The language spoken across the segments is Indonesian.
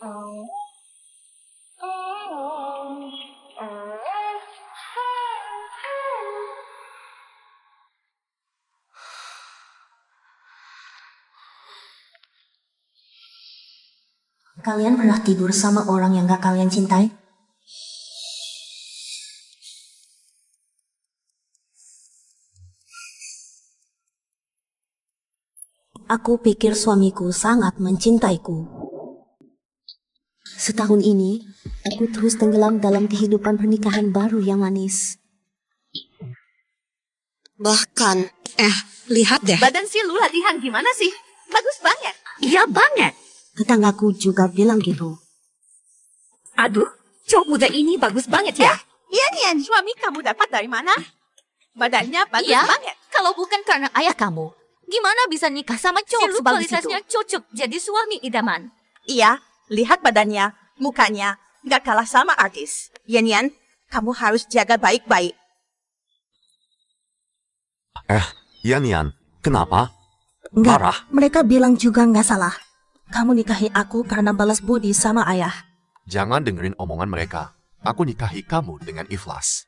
Kalian pernah tidur sama orang yang gak kalian cintai? Aku pikir suamiku sangat mencintaiku. Setahun ini, aku terus tenggelam dalam kehidupan pernikahan baru yang manis. Bahkan, lihat deh. Badan si lu latihan gimana sih? Bagus banget. Iya banget. Tetanggaku juga bilang gitu. Aduh, cowok muda ini bagus banget ya. Iya, Nian. Suami kamu dapat dari mana? Badannya bagus Iya, banget. kalau bukan karena ayah kamu, gimana bisa nikah sama cowok sebagus itu? Kualitasnya cocok jadi suami idaman. Iya, lihat badannya, mukanya, nggak kalah sama artis. Yan, kamu harus jaga baik-baik. Yan, kenapa? Enggak, Marah? mereka bilang juga nggak salah. Kamu nikahi aku karena balas budi sama ayah. Jangan dengerin omongan mereka. Aku nikahi kamu dengan ikhlas.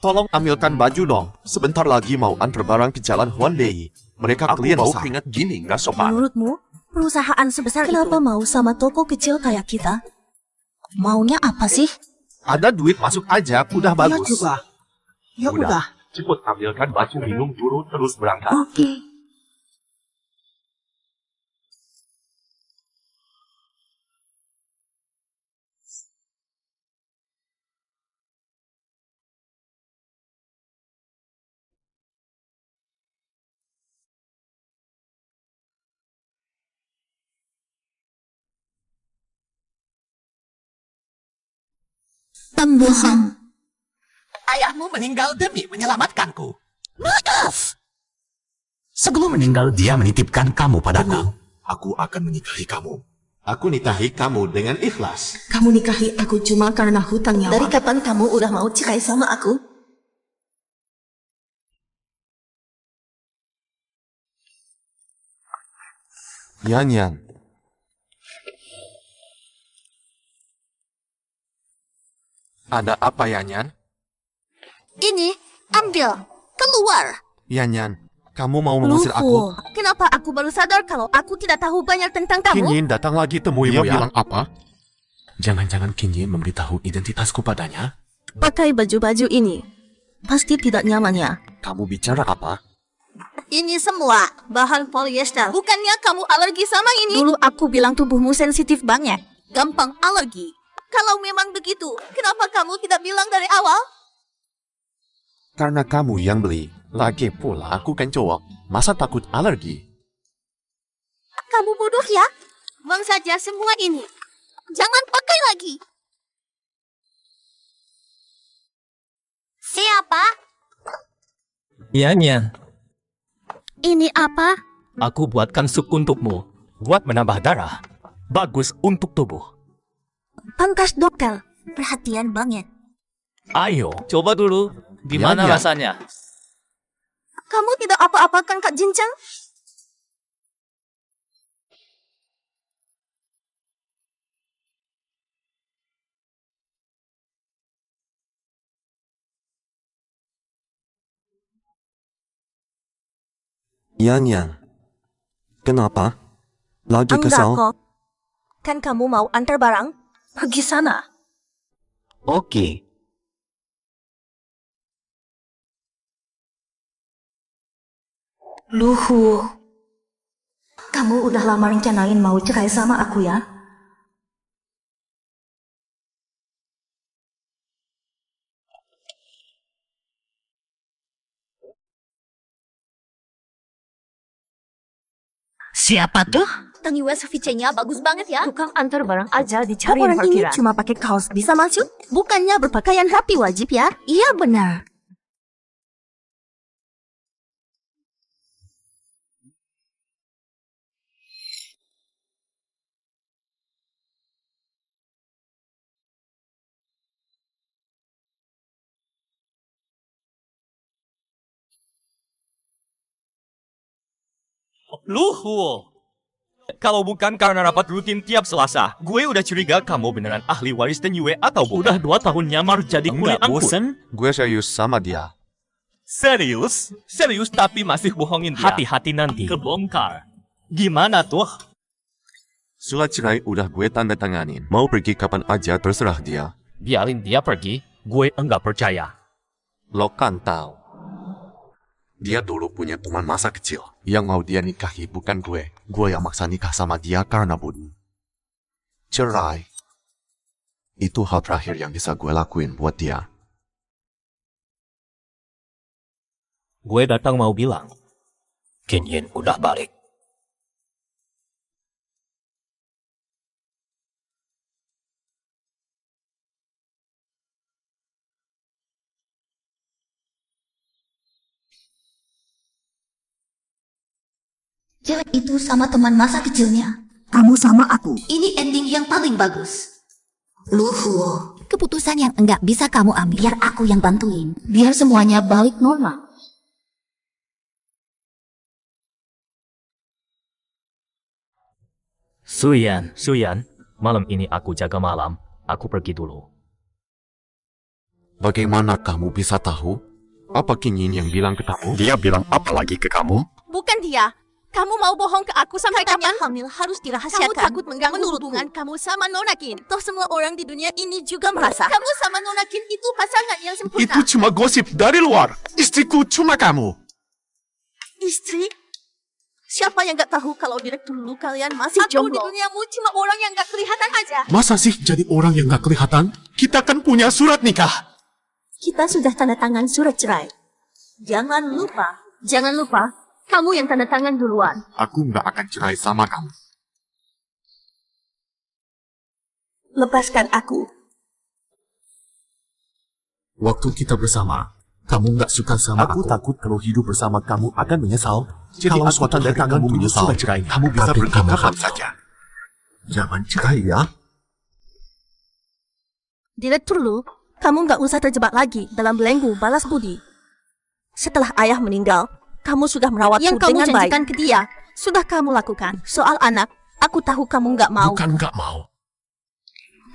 Tolong ambilkan baju dong. Sebentar lagi mau antar barang ke Jalan Huan Bei. Mereka Aku klien bau besar. keringat gini, nggak sopan. Menurutmu, perusahaan sebesar kenapa mau sama toko kecil kayak kita? Maunya apa sih? Ada duit masuk aja, udah bagus. Ya udah. Cepet ambilkan baju minum dulu terus berangkat. Oke. Pembohong. Ayahmu meninggal demi menyelamatkanku. Maaf. Sebelum meninggal, dia menitipkan kamu padaku. Aku akan menikahi kamu. Aku nikahi kamu dengan ikhlas. Kamu nikahi aku cuma karena hutang nyawa. Dari kapan kamu udah mau cerai sama aku? Yan. Ada apa, Yan? Ini, ambil. Keluar. Yan, kamu mau mengusir aku? Kenapa aku baru sadar kalau aku tidak tahu banyak tentang kamu? Kinyin datang lagi temuimu ya. bilang apa? Jangan-jangan Kinyin memberitahu identitasku padanya? Pakai baju-baju ini. Pasti tidak nyaman ya. Kamu bicara apa? Ini semua bahan polyester. Bukannya kamu alergi sama ini? Dulu aku bilang tubuhmu sensitif banget. Gampang alergi. Kalau memang begitu, kenapa kamu tidak bilang dari awal? Karena kamu yang beli. Lagi pula aku kan cowok. Masa takut alergi? Kamu bodoh ya? Buang saja semua ini. Jangan pakai lagi. Siapa? Yan, Ini apa? aku buatkan sup untukmu. Buat menambah darah. Bagus untuk tubuh. Pangkas dokter. Perhatian banget. Ayo, coba dulu. Gimana Yan. rasanya? Kamu tidak apa-apakan Kak Jincang? Yan. Kenapa? Lagi Enggak kesal? kok. Kan kamu mau antar barang? Pergi sana. Oke. Luhu. Kamu udah lama rencanain mau cerai sama aku ya? Siapa tuh? Tang USVC-nya bagus banget ya. Tukang antar barang aja dicari Orang ini parkiran. cuma pakai kaos bisa masuk? Bukannya berpakaian rapi wajib ya? Iya benar. Luhu. Kalau bukan karena rapat rutin tiap Selasa, gue udah curiga kamu beneran ahli waris dan Yue atau bukan. Udah 2 tahun nyamar jadi kulit angkut. bosen? Gue serius sama dia. Serius? Serius tapi masih bohongin dia. Hati-hati nanti kebongkar. Gimana tuh? Surat cerai udah gue tanda tanganin. Mau pergi kapan aja terserah dia. Biarin dia pergi, gue enggak percaya. Lo kan tahu. Dia dulu punya teman masa kecil. Yang mau dia nikahi bukan gue. Gue yang maksa nikah sama dia karena budi. Cerai. Itu hal terakhir yang bisa gue lakuin buat dia. Gue datang mau bilang, Kenyin udah balik. Cewek itu sama teman masa kecilnya. Kamu sama aku. Ini ending yang paling bagus. Luhu, keputusan yang enggak bisa kamu ambil. Biar aku yang bantuin. Biar semuanya balik normal. Suyan, malam ini aku jaga malam. Aku pergi dulu. Bagaimana kamu bisa tahu? Apa Kinyin yang bilang ke kamu? Dia bilang apa lagi ke kamu? Bukan dia. Kamu mau bohong ke aku sampai Katanya kapan? hamil harus dirahasiakan. Kamu takut mengganggu hubungan kamu sama Nona Kin. Toh semua orang di dunia ini juga merasa kamu sama Nona Kin itu pasangan yang sempurna. Itu cuma gosip dari luar. Istriku cuma kamu. Istri? Siapa yang gak tahu kalau direktur dulu kalian masih jomblo? Aku di duniamu cuma orang yang gak kelihatan aja. Masa sih jadi orang yang gak kelihatan? Kita kan punya surat nikah. Kita sudah tanda tangan surat cerai. Jangan lupa, kamu yang tanda tangan duluan. Aku nggak akan cerai sama kamu. Lepaskan aku. Waktu kita bersama, kamu nggak suka sama aku. Aku takut kalau hidup bersama kamu akan menyesal. Jadi kalau aku tanda tanganmu menyesal, kamu bisa pergi kapan saja. Jangan cerai ya. Direktur Lu, kamu nggak usah terjebak lagi dalam belenggu balas budi. Setelah ayah meninggal, kamu sudah merawatku Yang kamu dengan baik. janjikan ke dia, sudah kamu lakukan. Soal anak, aku tahu kamu nggak mau. Bukan nggak mau.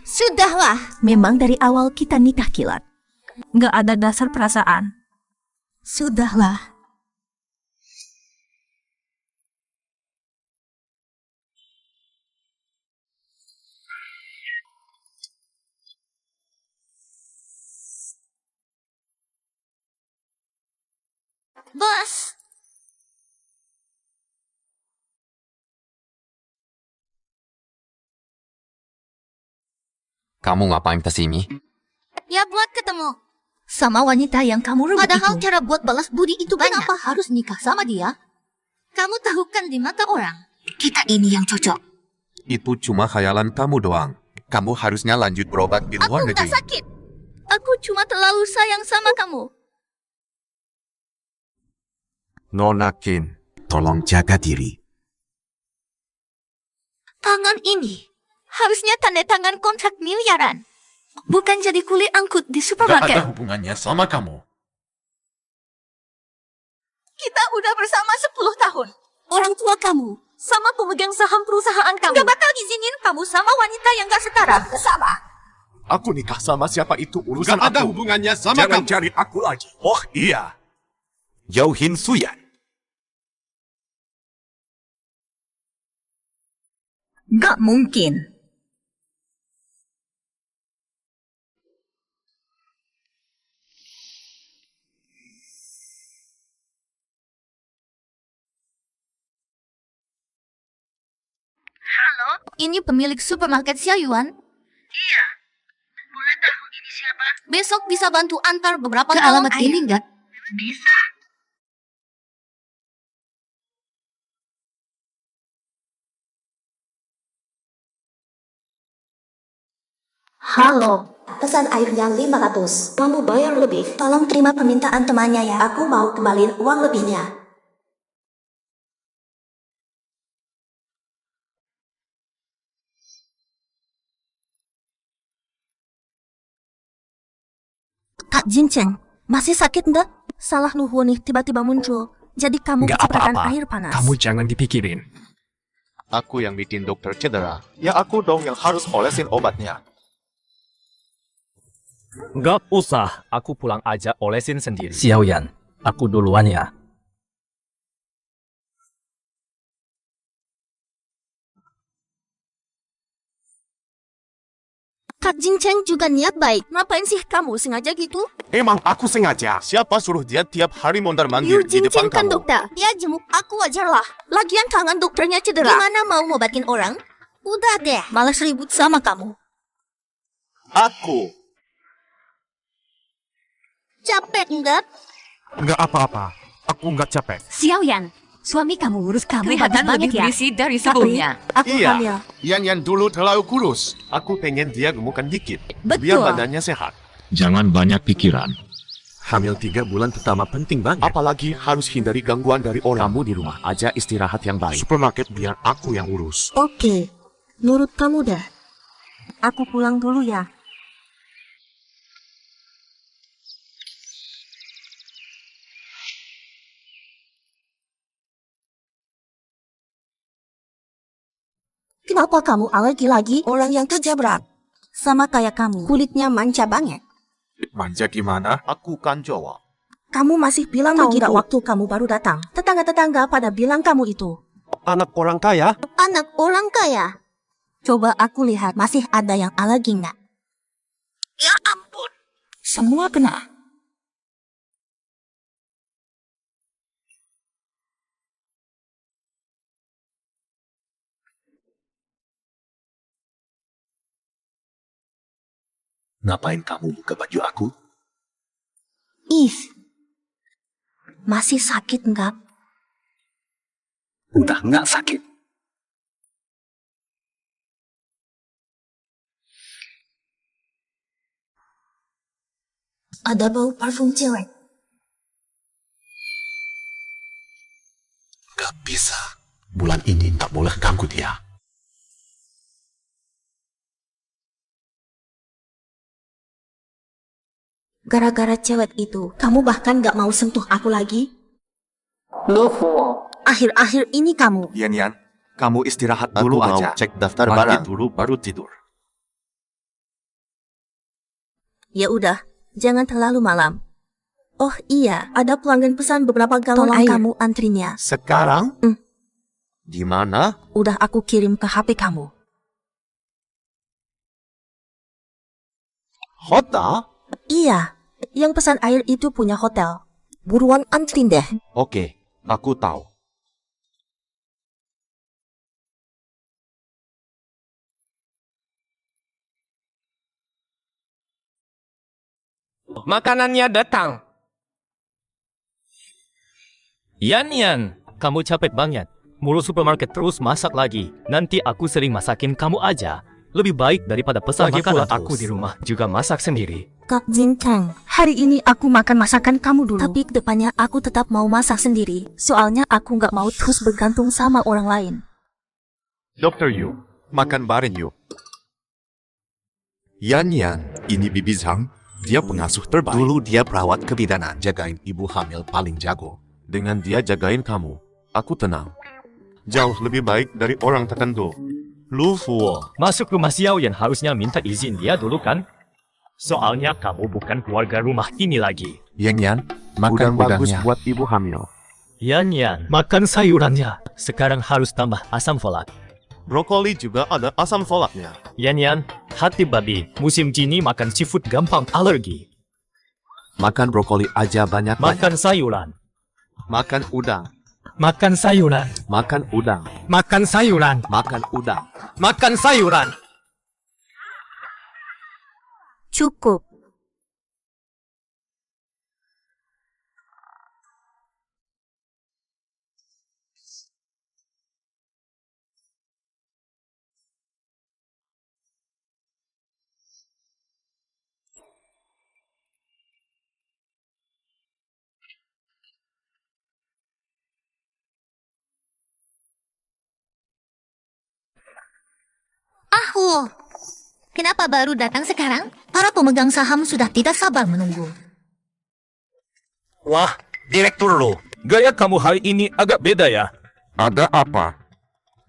Sudahlah. Memang dari awal kita nikah kilat. Nggak ada dasar perasaan. Sudahlah. Bos, Kamu ngapain kesini? ya buat ketemu. Sama wanita yang kamu rebut Padahal itu. Cara buat balas budi itu banyak. Kenapa harus nikah sama dia? Kamu tahu kan di mata orang, kita ini yang cocok. Itu cuma khayalan kamu doang. Kamu harusnya lanjut berobat di luar Aku negeri. nggak sakit. Aku cuma terlalu sayang sama kamu. Nona Kin, tolong jaga diri. Tangan ini harusnya tanda tangan kontrak miliaran. Bukan jadi kulit angkut di Nggak supermarket. ada hubungannya sama kamu. Kita udah bersama 10 tahun. Orang tua kamu sama pemegang saham perusahaan kamu. Gak bakal izinin kamu sama wanita yang gak setara. Sama. Aku nikah sama siapa itu urusan Nggak ada aku. hubungannya sama Jangan kamu. cari aku lagi. Oh iya. Jauhin Suyan. Gak mungkin. Ini pemilik supermarket Xiaoyuan? Iya. Boleh tahu ini siapa? Besok bisa bantu antar beberapa ke alamat ini enggak? Bisa. Halo, pesan airnya 500. Kamu bayar lebih. Tolong terima permintaan temannya ya. Aku mau kembaliin uang lebihnya. Kak Jinceng, masih sakit nggak? Salah Luhu nih tiba-tiba muncul. Jadi kamu Nggak kecipratan apa-apa. air panas. Kamu jangan dipikirin. Aku yang bikin dokter cedera. Ya aku dong yang harus olesin obatnya. Nggak usah, aku pulang aja olesin sendiri. Xiaoyan, aku duluan ya. Kak Jincheng juga niat baik. Ngapain sih kamu sengaja gitu? Emang aku sengaja. Siapa suruh dia tiap hari mondar Yu mandir di depan Jincheng kan kamu? dokter. Dia jenguk aku wajarlah. Lagian tangan dokternya cedera. Gimana mau ngobatin orang? Udah deh, malas ribut sama kamu. Aku. Capek enggak? Nggak apa-apa. Aku nggak capek. Xiaoyan, suami kamu urus kamu Kelihatan hebat banget lebih ya. berisi dari sebelumnya. Aku Iya. hamil. Yan dulu terlalu kurus. Aku pengen dia gemukkan dikit. Biar Betul. badannya sehat. Jangan banyak pikiran. Hamil 3 bulan pertama penting banget. Apalagi harus hindari gangguan dari orang. Kamu di rumah aja istirahat yang baik. Supermarket biar aku yang urus. Oke, nurut kamu dah. Aku pulang dulu ya. Kenapa kamu alergi lagi? Orang yang kerja berat. Sama kayak kamu, kulitnya manca banget. Manja gimana? Aku kan jawab. Kamu masih bilang begitu waktu kamu baru datang. Tetangga-tetangga pada bilang kamu itu. Anak orang kaya? Anak orang kaya. Coba aku lihat masih ada yang alergi nggak? Ya ampun. Semua kena. Ngapain kamu buka baju aku? Ih. Masih sakit nggak? Udah nggak sakit. Ada bau parfum cewek. Gak bisa. Bulan ini tak boleh ganggu dia. Gara-gara cewek itu, kamu bahkan gak mau sentuh aku lagi? Akhir-akhir ini kamu. Yan, kamu istirahat Aku dulu mau aja. cek daftar Mandi barang dulu baru tidur. Ya udah, jangan terlalu malam. Oh iya, ada pelanggan pesan beberapa galon Tolong air. kamu Antrinya. Sekarang? Di mana? Udah aku kirim ke HP kamu. Hotel? Iya, yang pesan air itu punya hotel. Buruan antrin deh. Oke, aku tahu. Makanannya datang. Yan, kamu capek banget. Mulu supermarket terus masak lagi. Nanti aku sering masakin kamu aja. Lebih baik daripada pesan makanan terus. Aku di rumah juga masak sendiri. Kak Jincheng, hari ini aku makan masakan kamu dulu. Tapi kedepannya aku tetap mau masak sendiri. Soalnya aku nggak mau terus bergantung sama orang lain. Dr. Yu, makan bareng yuk. Yan, ini Bibi Zhang. Dia pengasuh terbaik. Dulu dia perawat kebidanan, jagain ibu hamil paling jago. Dengan dia jagain kamu, aku tenang. Jauh lebih baik dari orang tertentu. Lu Fuo. Masuk rumah Xiaoyan harusnya minta izin dia dulu kan? Soalnya kamu bukan keluarga rumah ini lagi. Yan, makan bagus udangnya. buat ibu hamil. Yan, makan sayurannya. Sekarang harus tambah asam folat. Brokoli juga ada asam folatnya. Yan, hati babi. Musim gini makan seafood gampang alergi. Makan brokoli aja banyak-banyak. Makan sayuran. Makan udang. Makan sayuran. Makan udang. Makan sayuran. Makan udang. Makan sayuran. Cukup. Ahu, kenapa baru datang sekarang? Para pemegang saham sudah tidak sabar menunggu. Wah, direktur lo. Gaya kamu hari ini agak beda ya. Ada apa?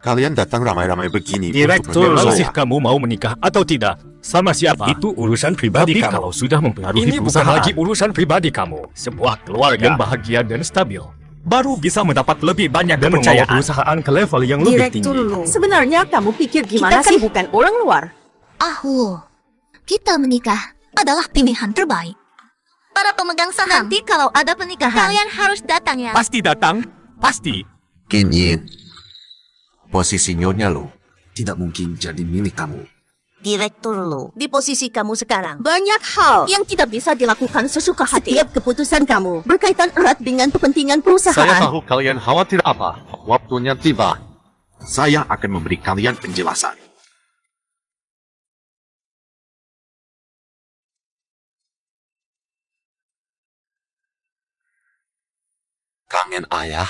Kalian datang ramai-ramai begini Direktur, untuk masih saya. kamu mau menikah atau tidak? Sama siapa? Itu urusan pribadi kamu. Kalau sudah mempengaruhi ini bukan lagi urusan pribadi kamu. Sebuah keluarga yang bahagia dan stabil baru bisa mendapat lebih banyak dan membawa perusahaan ke level yang lebih tinggi. Sebenarnya kamu pikir gimana sih bukan orang luar? Kita menikah adalah pilihan terbaik. Para pemegang saham. Nanti kalau ada pernikahan, kalian harus datang ya. Pasti datang, pasti. Kin Yin, posisi Nyonya Lu tidak mungkin jadi milik kamu. Direktur Lu, di posisi kamu sekarang, banyak hal yang tidak bisa dilakukan sesuka hati. Setiap keputusan kamu berkaitan erat dengan kepentingan perusahaan. Saya tahu kalian khawatir apa. Waktunya tiba. Saya akan memberi kalian penjelasan. Kangen ayah?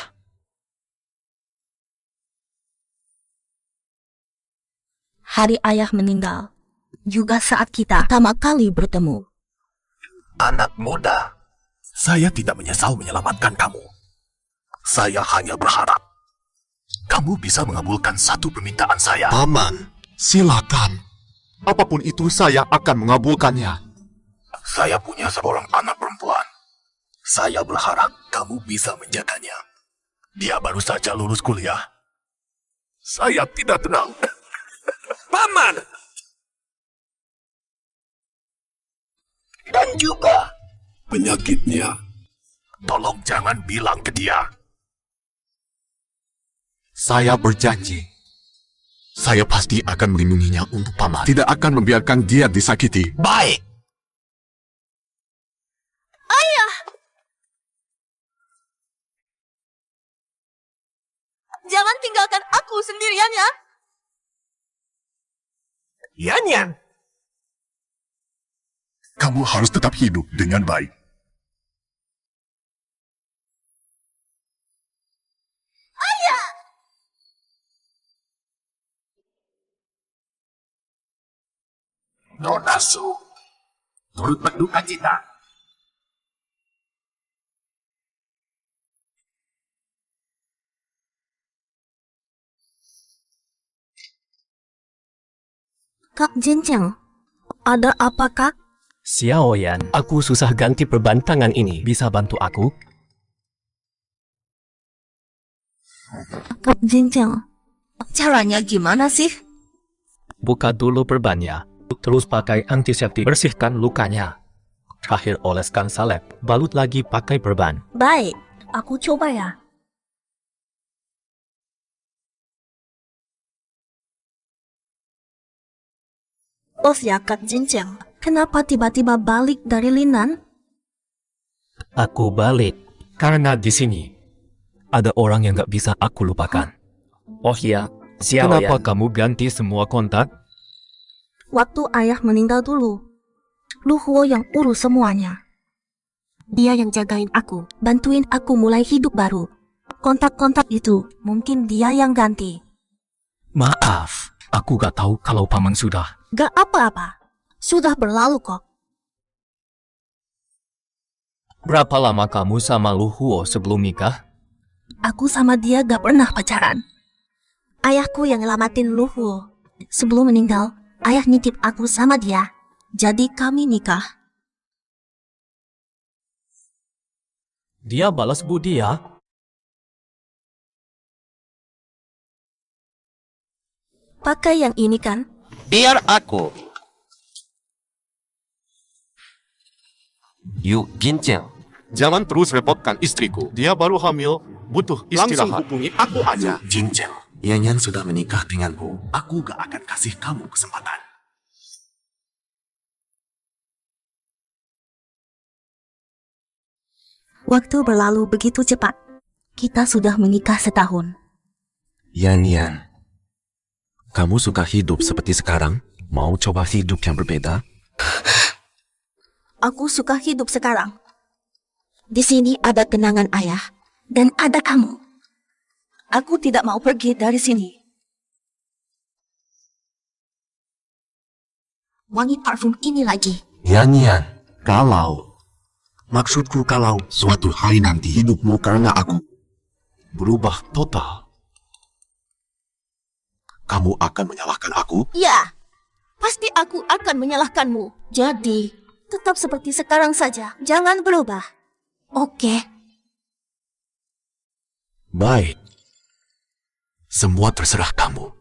Hari ayah meninggal, juga saat kita pertama kali bertemu. Anak muda, saya tidak menyesal menyelamatkan kamu. Saya hanya berharap kamu bisa mengabulkan satu permintaan saya. Paman, silakan. Apapun itu saya akan mengabulkannya. Saya punya seorang anak perempuan. Saya berharap kamu bisa menjaganya. Dia baru saja lulus kuliah. Saya tidak tenang. Paman! Dan juga penyakitnya. Tolong jangan bilang ke dia. Saya berjanji. Saya pasti akan melindunginya untuk paman. Tidak akan membiarkan dia disakiti. Baik! Jangan tinggalkan aku sendirian ya. Yan. Kamu harus tetap hidup dengan baik. Ayah! Nona Su, turut berduka cita. Kak Jinjang, ada apa kak? Xiaoyan, aku susah ganti perban tangan ini. Bisa bantu aku? Kak Jinjang, caranya gimana sih? Buka dulu perbannya, terus pakai antiseptik, bersihkan lukanya. Terakhir oleskan salep, balut lagi pakai perban. Baik, aku coba ya. Oh ya Kak Jinjang, kenapa tiba-tiba balik dari Linan? Aku balik karena di sini ada orang yang gak bisa aku lupakan. Oh iya, kenapa kamu ganti semua kontak? Waktu ayah meninggal dulu, Lu Huo yang urus semuanya. Dia yang jagain aku, bantuin aku mulai hidup baru. Kontak-kontak itu mungkin dia yang ganti. Maaf, aku gak tahu kalau paman sudah. Gak apa-apa, sudah berlalu kok. Berapa lama kamu sama Lu Huo sebelum nikah? Aku sama dia gak pernah pacaran. Ayahku yang ngelamatin Lu Huo. Sebelum meninggal, ayah nitip aku sama dia. Jadi kami nikah. Dia balas budi ya? Pakai yang ini kan? Biar aku. Yu Ginjeng, jangan terus repotkan istriku. Dia baru hamil, butuh istirahat. Langsung hubungi aku aja. Jinjeng, Yan sudah menikah denganku. aku gak akan kasih kamu kesempatan. Waktu berlalu begitu cepat. Kita sudah menikah setahun. Yan, kamu suka hidup seperti sekarang? Mau coba hidup yang berbeda? Aku suka hidup sekarang. Di sini ada kenangan ayah dan ada kamu. Aku tidak mau pergi dari sini. Wangi parfum ini lagi. Yan, kalau Maksudku kalau suatu hari nanti hidupmu karena aku berubah total, kamu akan menyalahkan aku? Ya, pasti aku akan menyalahkanmu. Jadi, tetap seperti sekarang saja. Jangan berubah. Oke. Baik. Semua terserah kamu.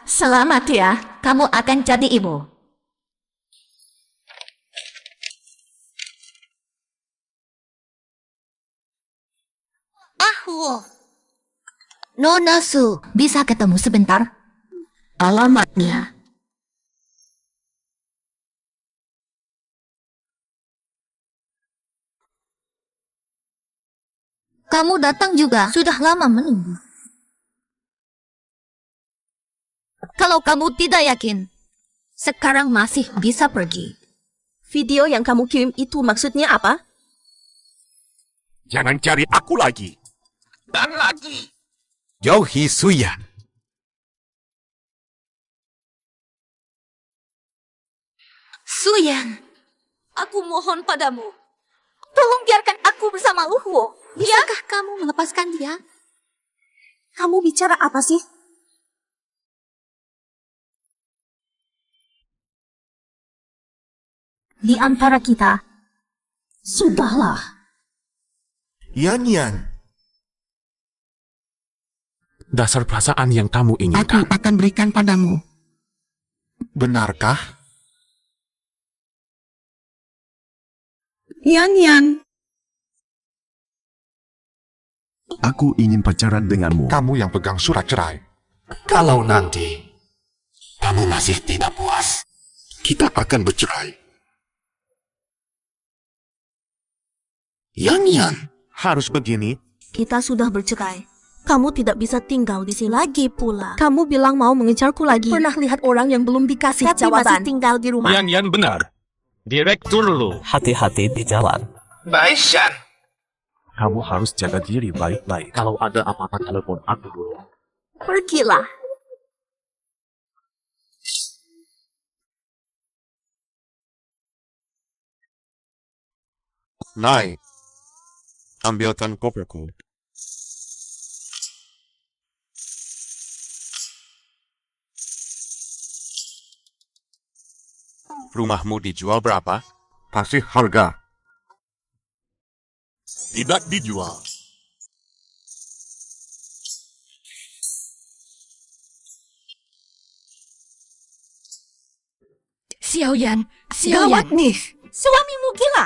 Selamat ya, kamu akan jadi ibu. Nona Su, bisa ketemu sebentar? Alamatnya. Kamu datang juga. Sudah lama menunggu. Kalau kamu tidak yakin, sekarang masih bisa pergi. Video yang kamu kirim itu maksudnya apa? Jangan cari aku lagi. Dan lagi. Jauhi Suyan. Suyan, aku mohon padamu. Tolong biarkan aku bersama Luhuo. Bisakah kamu melepaskan dia? Kamu bicara apa sih? Di antara kita, sudahlah. Yan. Dasar perasaan yang kamu inginkan. Aku akan berikan padamu. Benarkah? Yan. Aku ingin pacaran denganmu. Kamu yang pegang surat cerai. Kalau nanti kamu masih tidak puas, kita akan bercerai. Yan. Harus begini. Kita sudah bercerai. Kamu tidak bisa tinggal di sini lagi pula. Kamu bilang mau mengejarku lagi. Pernah lihat orang yang belum dikasih Tapi jawaban. masih tinggal di rumah. Yan benar. Direktur Lu. Hati-hati di jalan. Baik, Shan. Kamu harus jaga diri baik-baik. Kalau ada apa-apa telepon aku dulu. Pergilah. Nai, ambilkan koperku. Rumahmu dijual berapa? Kasih harga. Tidak dijual. Xiaoyan, Gawat nih. Suamimu gila.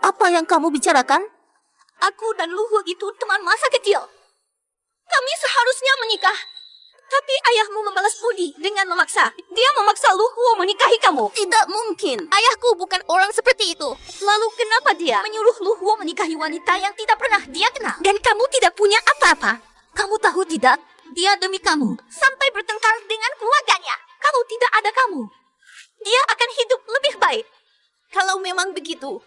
Apa yang kamu bicarakan? Aku dan Luhu itu teman masa kecil. Kami seharusnya menikah. Tapi ayahmu membalas budi dengan memaksa. Dia memaksa Luhu menikahi kamu. Tidak mungkin. Ayahku bukan orang seperti itu. Lalu kenapa dia menyuruh Luhu menikahi wanita yang tidak pernah dia kenal? Dan kamu tidak punya apa-apa. Kamu tahu tidak? Dia demi kamu sampai bertengkar dengan keluarganya. Kalau tidak ada kamu, dia akan hidup lebih baik. Kalau memang begitu,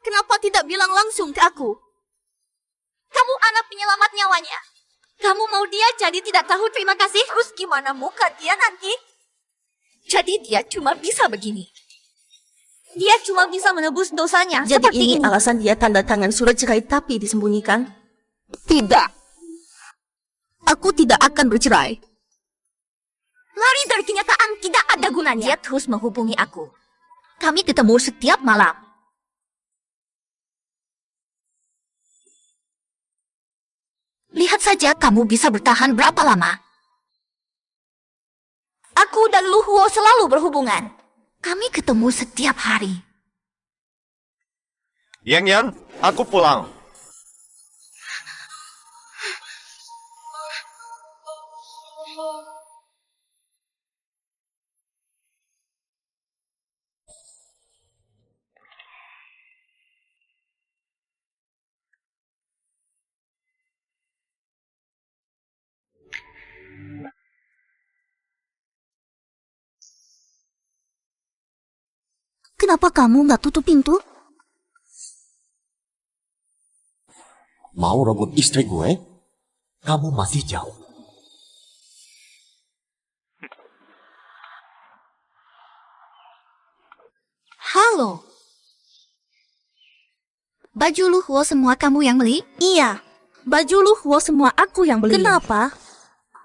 kenapa tidak bilang langsung ke aku? Kamu anak penyelamat nyawanya. Kamu mau dia jadi tidak tahu terima kasih? Terus gimana muka dia nanti? Jadi dia cuma bisa begini. Dia cuma bisa menebus dosanya. Jadi seperti ini ini. alasan dia tanda tangan surat cerai tapi disembunyikan? Tidak. Aku tidak akan bercerai. Lari dari kenyataan tidak ada gunanya. Dia terus menghubungi aku. Kami ketemu setiap malam. Lihat saja kamu bisa bertahan berapa lama. Aku dan Luhuo selalu berhubungan. Kami ketemu setiap hari. Yang, aku pulang. Kenapa kamu nggak tutup pintu? Mau rebut istri gue? Kamu masih jauh. Halo. Baju Luhuo semua kamu yang beli? Iya, baju Luhuo semua aku yang beli. Kenapa?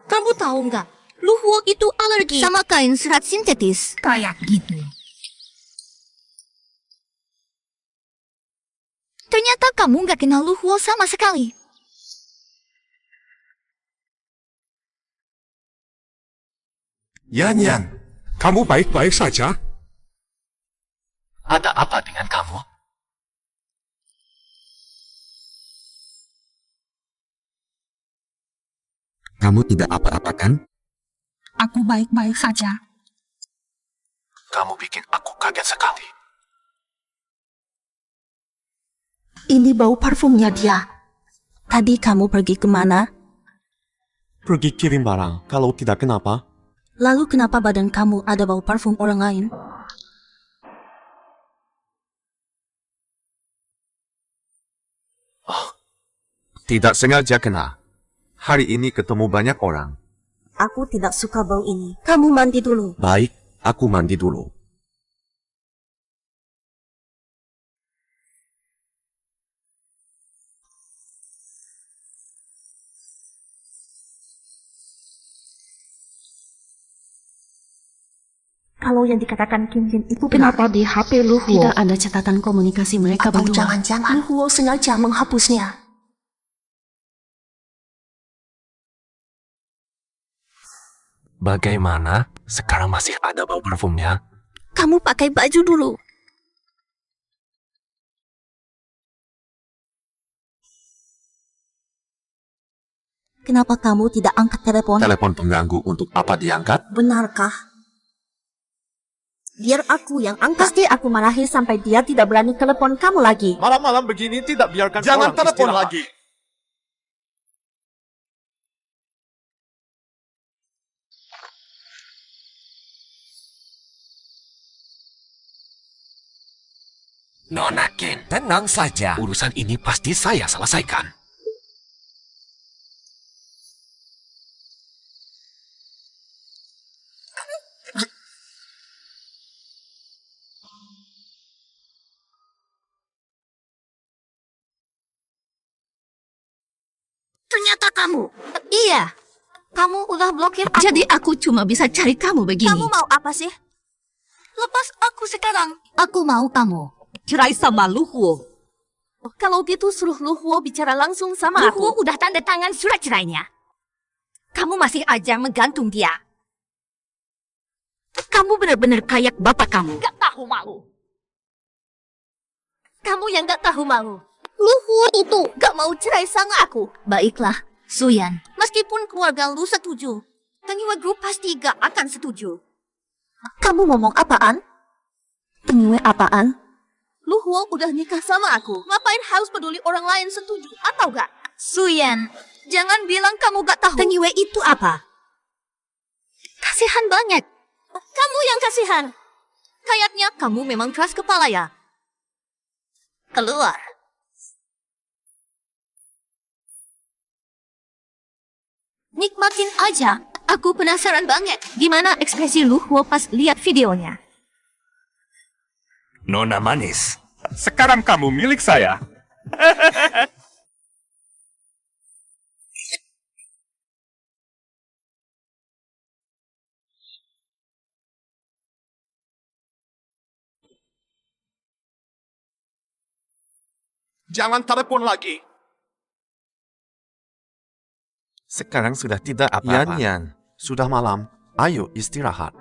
Kamu tahu nggak? Luhuo itu alergi sama kain serat sintetis. Kayak gitu. Ternyata kamu nggak kenal Luhuo sama sekali. Yan Yan, kamu baik-baik saja? Ada apa dengan kamu? Kamu tidak apa-apa kan? Aku baik-baik saja. Kamu bikin aku kaget sekali. Ini bau parfumnya dia. Tadi kamu pergi kemana? Pergi kirim barang. Kalau tidak kenapa? Lalu kenapa badan kamu ada bau parfum orang lain? Tidak sengaja kena. Hari ini ketemu banyak orang. Aku tidak suka bau ini. Kamu mandi dulu. Baik, aku mandi dulu. Kalau yang dikatakan Kim Jin itu Kenapa di HP Luhuo tidak ada catatan komunikasi mereka Atau berdua? jangan-jangan Luhuo sengaja menghapusnya. Bagaimana? Sekarang masih ada bau parfumnya? Kamu pakai baju dulu. Kenapa kamu tidak angkat telepon? Telepon pengganggu untuk apa diangkat? Benarkah? Biar aku yang angkat. Pasti aku marahi sampai dia tidak berani telepon kamu lagi. Malam-malam begini tidak biarkan Jangan orang telepon istirahat. lagi. Nona Ken, tenang saja. Urusan ini pasti saya selesaikan. Ternyata kamu. Iya. Kamu udah blokir aku. Jadi aku cuma bisa cari kamu begini. Kamu mau apa sih? Lepas aku sekarang. Aku mau kamu cerai sama Luhuo. Kalau gitu suruh Luhuo bicara langsung sama aku. Luhuo udah tanda tangan surat cerainya. Kamu masih aja menggantung dia. Kamu benar-benar kayak bapak kamu. Gak tahu malu. Kamu yang gak tahu malu. Luhuo itu gak mau cerai sama aku. Baiklah, Suyan. Meskipun keluarga lu setuju, Tengwe Group pasti gak akan setuju. Kamu ngomong apaan? Tengwe apaan? Luhuo udah nikah sama aku. Ngapain harus peduli orang lain setuju atau gak? Suyan, jangan bilang kamu gak tahu. Tengwe itu apa? Kasihan banget. Kamu yang kasihan. Kayaknya kamu memang keras kepala ya. Keluar. Nikmatin aja. Aku penasaran banget gimana ekspresi Luhuo pas lihat videonya. Nona manis, sekarang kamu milik saya. Jangan telepon lagi. Sekarang sudah tidak apa-apa. Yan, sudah malam. Ayo istirahat.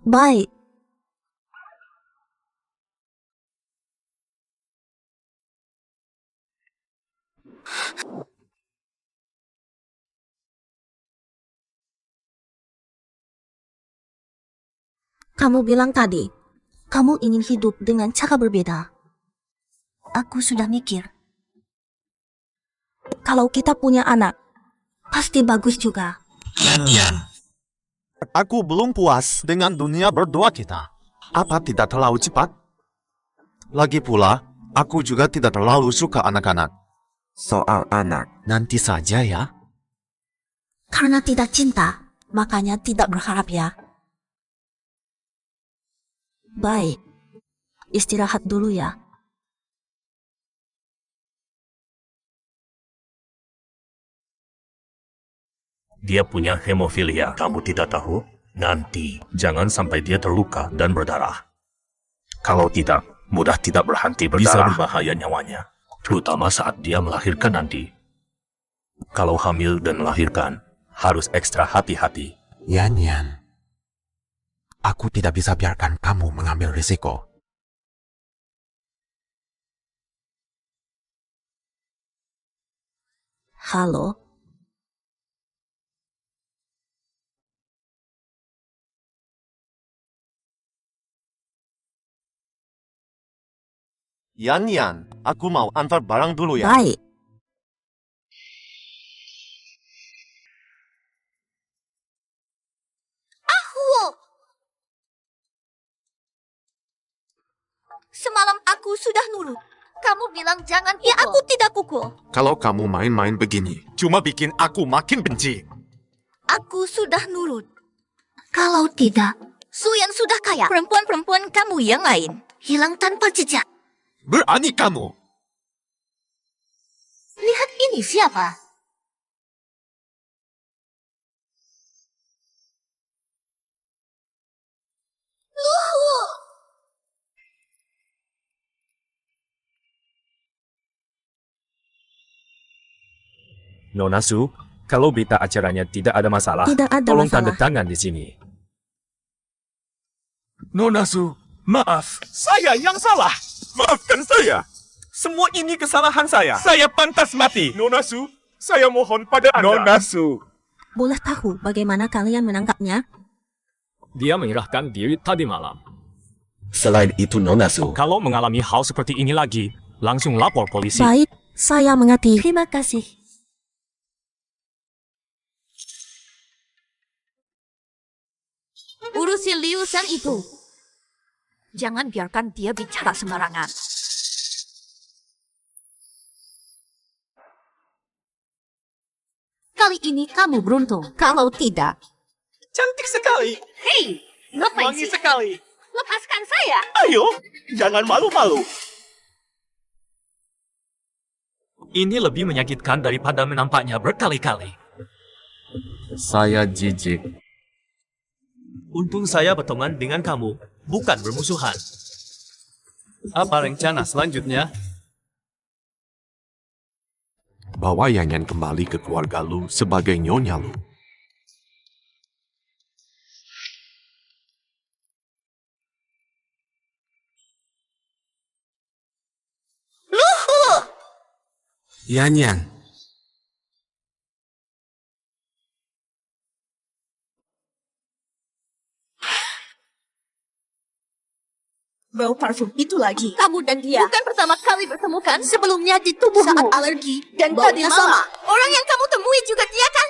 Baik. Kamu bilang tadi, kamu ingin hidup dengan cara berbeda. Aku sudah mikir. Kalau kita punya anak, pasti bagus juga. Yan. Aku belum puas dengan dunia berdua kita. Apa tidak terlalu cepat? Lagi pula, aku juga tidak terlalu suka anak-anak. Soal anak, nanti saja ya. Karena tidak cinta, makanya tidak berharap ya. Baik, istirahat dulu ya. Dia punya hemofilia. Kamu tidak tahu? Nanti, jangan sampai dia terluka dan berdarah. Kalau tidak, mudah tidak berhenti berdarah. Bisa berbahaya nyawanya. Terutama saat dia melahirkan nanti. Kalau hamil dan melahirkan, harus ekstra hati-hati. Yan, aku tidak bisa biarkan kamu mengambil risiko. Halo? Yan, aku mau antar barang dulu ya. Baik. Semalam aku sudah nurut. Kamu bilang jangan pukul. Ya, aku tidak pukul. Kalau kamu main-main begini, cuma bikin aku makin benci. Aku sudah nurut. Kalau tidak, Suyan sudah kaya. Perempuan-perempuan kamu yang lain hilang tanpa jejak. Berani kamu. Lihat ini siapa? Luhu! Nona Su, kalau berita acaranya tidak ada masalah, Tidak ada tolong masalah. tanda tangan di sini. Nona Su, maaf. Saya yang salah. Maafkan saya. Semua ini kesalahan saya. Saya pantas mati. Nona Su, saya mohon pada Anda. Nona Su. Boleh tahu bagaimana kalian menangkapnya? Dia menyerahkan diri tadi malam. Selain itu, Nona Su, Kalau mengalami hal seperti ini lagi, langsung lapor polisi. Baik, saya mengerti. Terima kasih. Urusi Liu San itu. Jangan biarkan dia bicara sembarangan. Kali ini kamu beruntung. Kalau tidak... Cantik sekali. Hei, ngapain Wangi sih? sekali. Lepaskan saya. Ayo, jangan malu-malu. Ini lebih menyakitkan daripada menampaknya berkali-kali. Saya jijik. Untung saya berteman dengan kamu, bukan bermusuhan. Apa rencana selanjutnya? Bawa Yan kembali ke keluarga Lu sebagai nyonya Lu. Yan. Bau parfum itu lagi. Kamu dan dia bukan pertama kali bertemu kan? Sebelumnya di tubuhmu. Saat alergi dan Baunya tadi sama. sama. Orang yang kamu temui juga dia kan?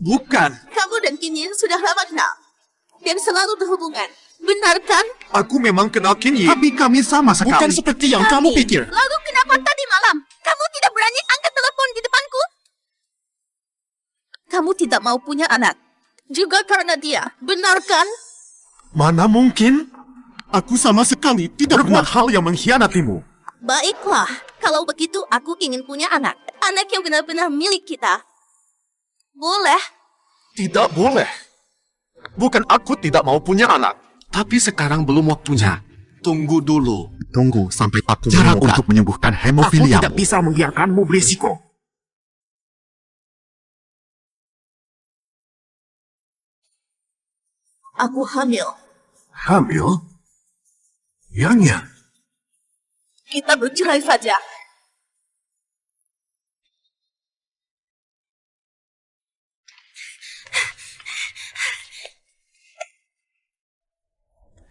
Bukan. Kamu dan Kinyin sudah lama kenal dan selalu berhubungan. Benar kan? Aku memang kenal Kinyi. Tapi kami sama sekali. Bukan seperti yang kamu pikir. Lalu kenapa tadi malam kamu tidak berani angkat telepon di depanku? Kamu tidak mau punya anak. Juga karena dia. Benar kan? Mana mungkin? Aku sama sekali tidak berbuat hal yang mengkhianatimu. Baiklah, kalau begitu aku ingin punya anak. Anak yang benar-benar milik kita. Boleh. Tidak boleh. Bukan aku tidak mau punya anak, tapi sekarang belum waktunya. Tunggu dulu. Tunggu sampai aku Cara menemukan. untuk menyembuhkan Aku hemofilia. tidak bisa membiarkanmu berisiko. Aku hamil. Hamil? Yan. Kita bercerai saja.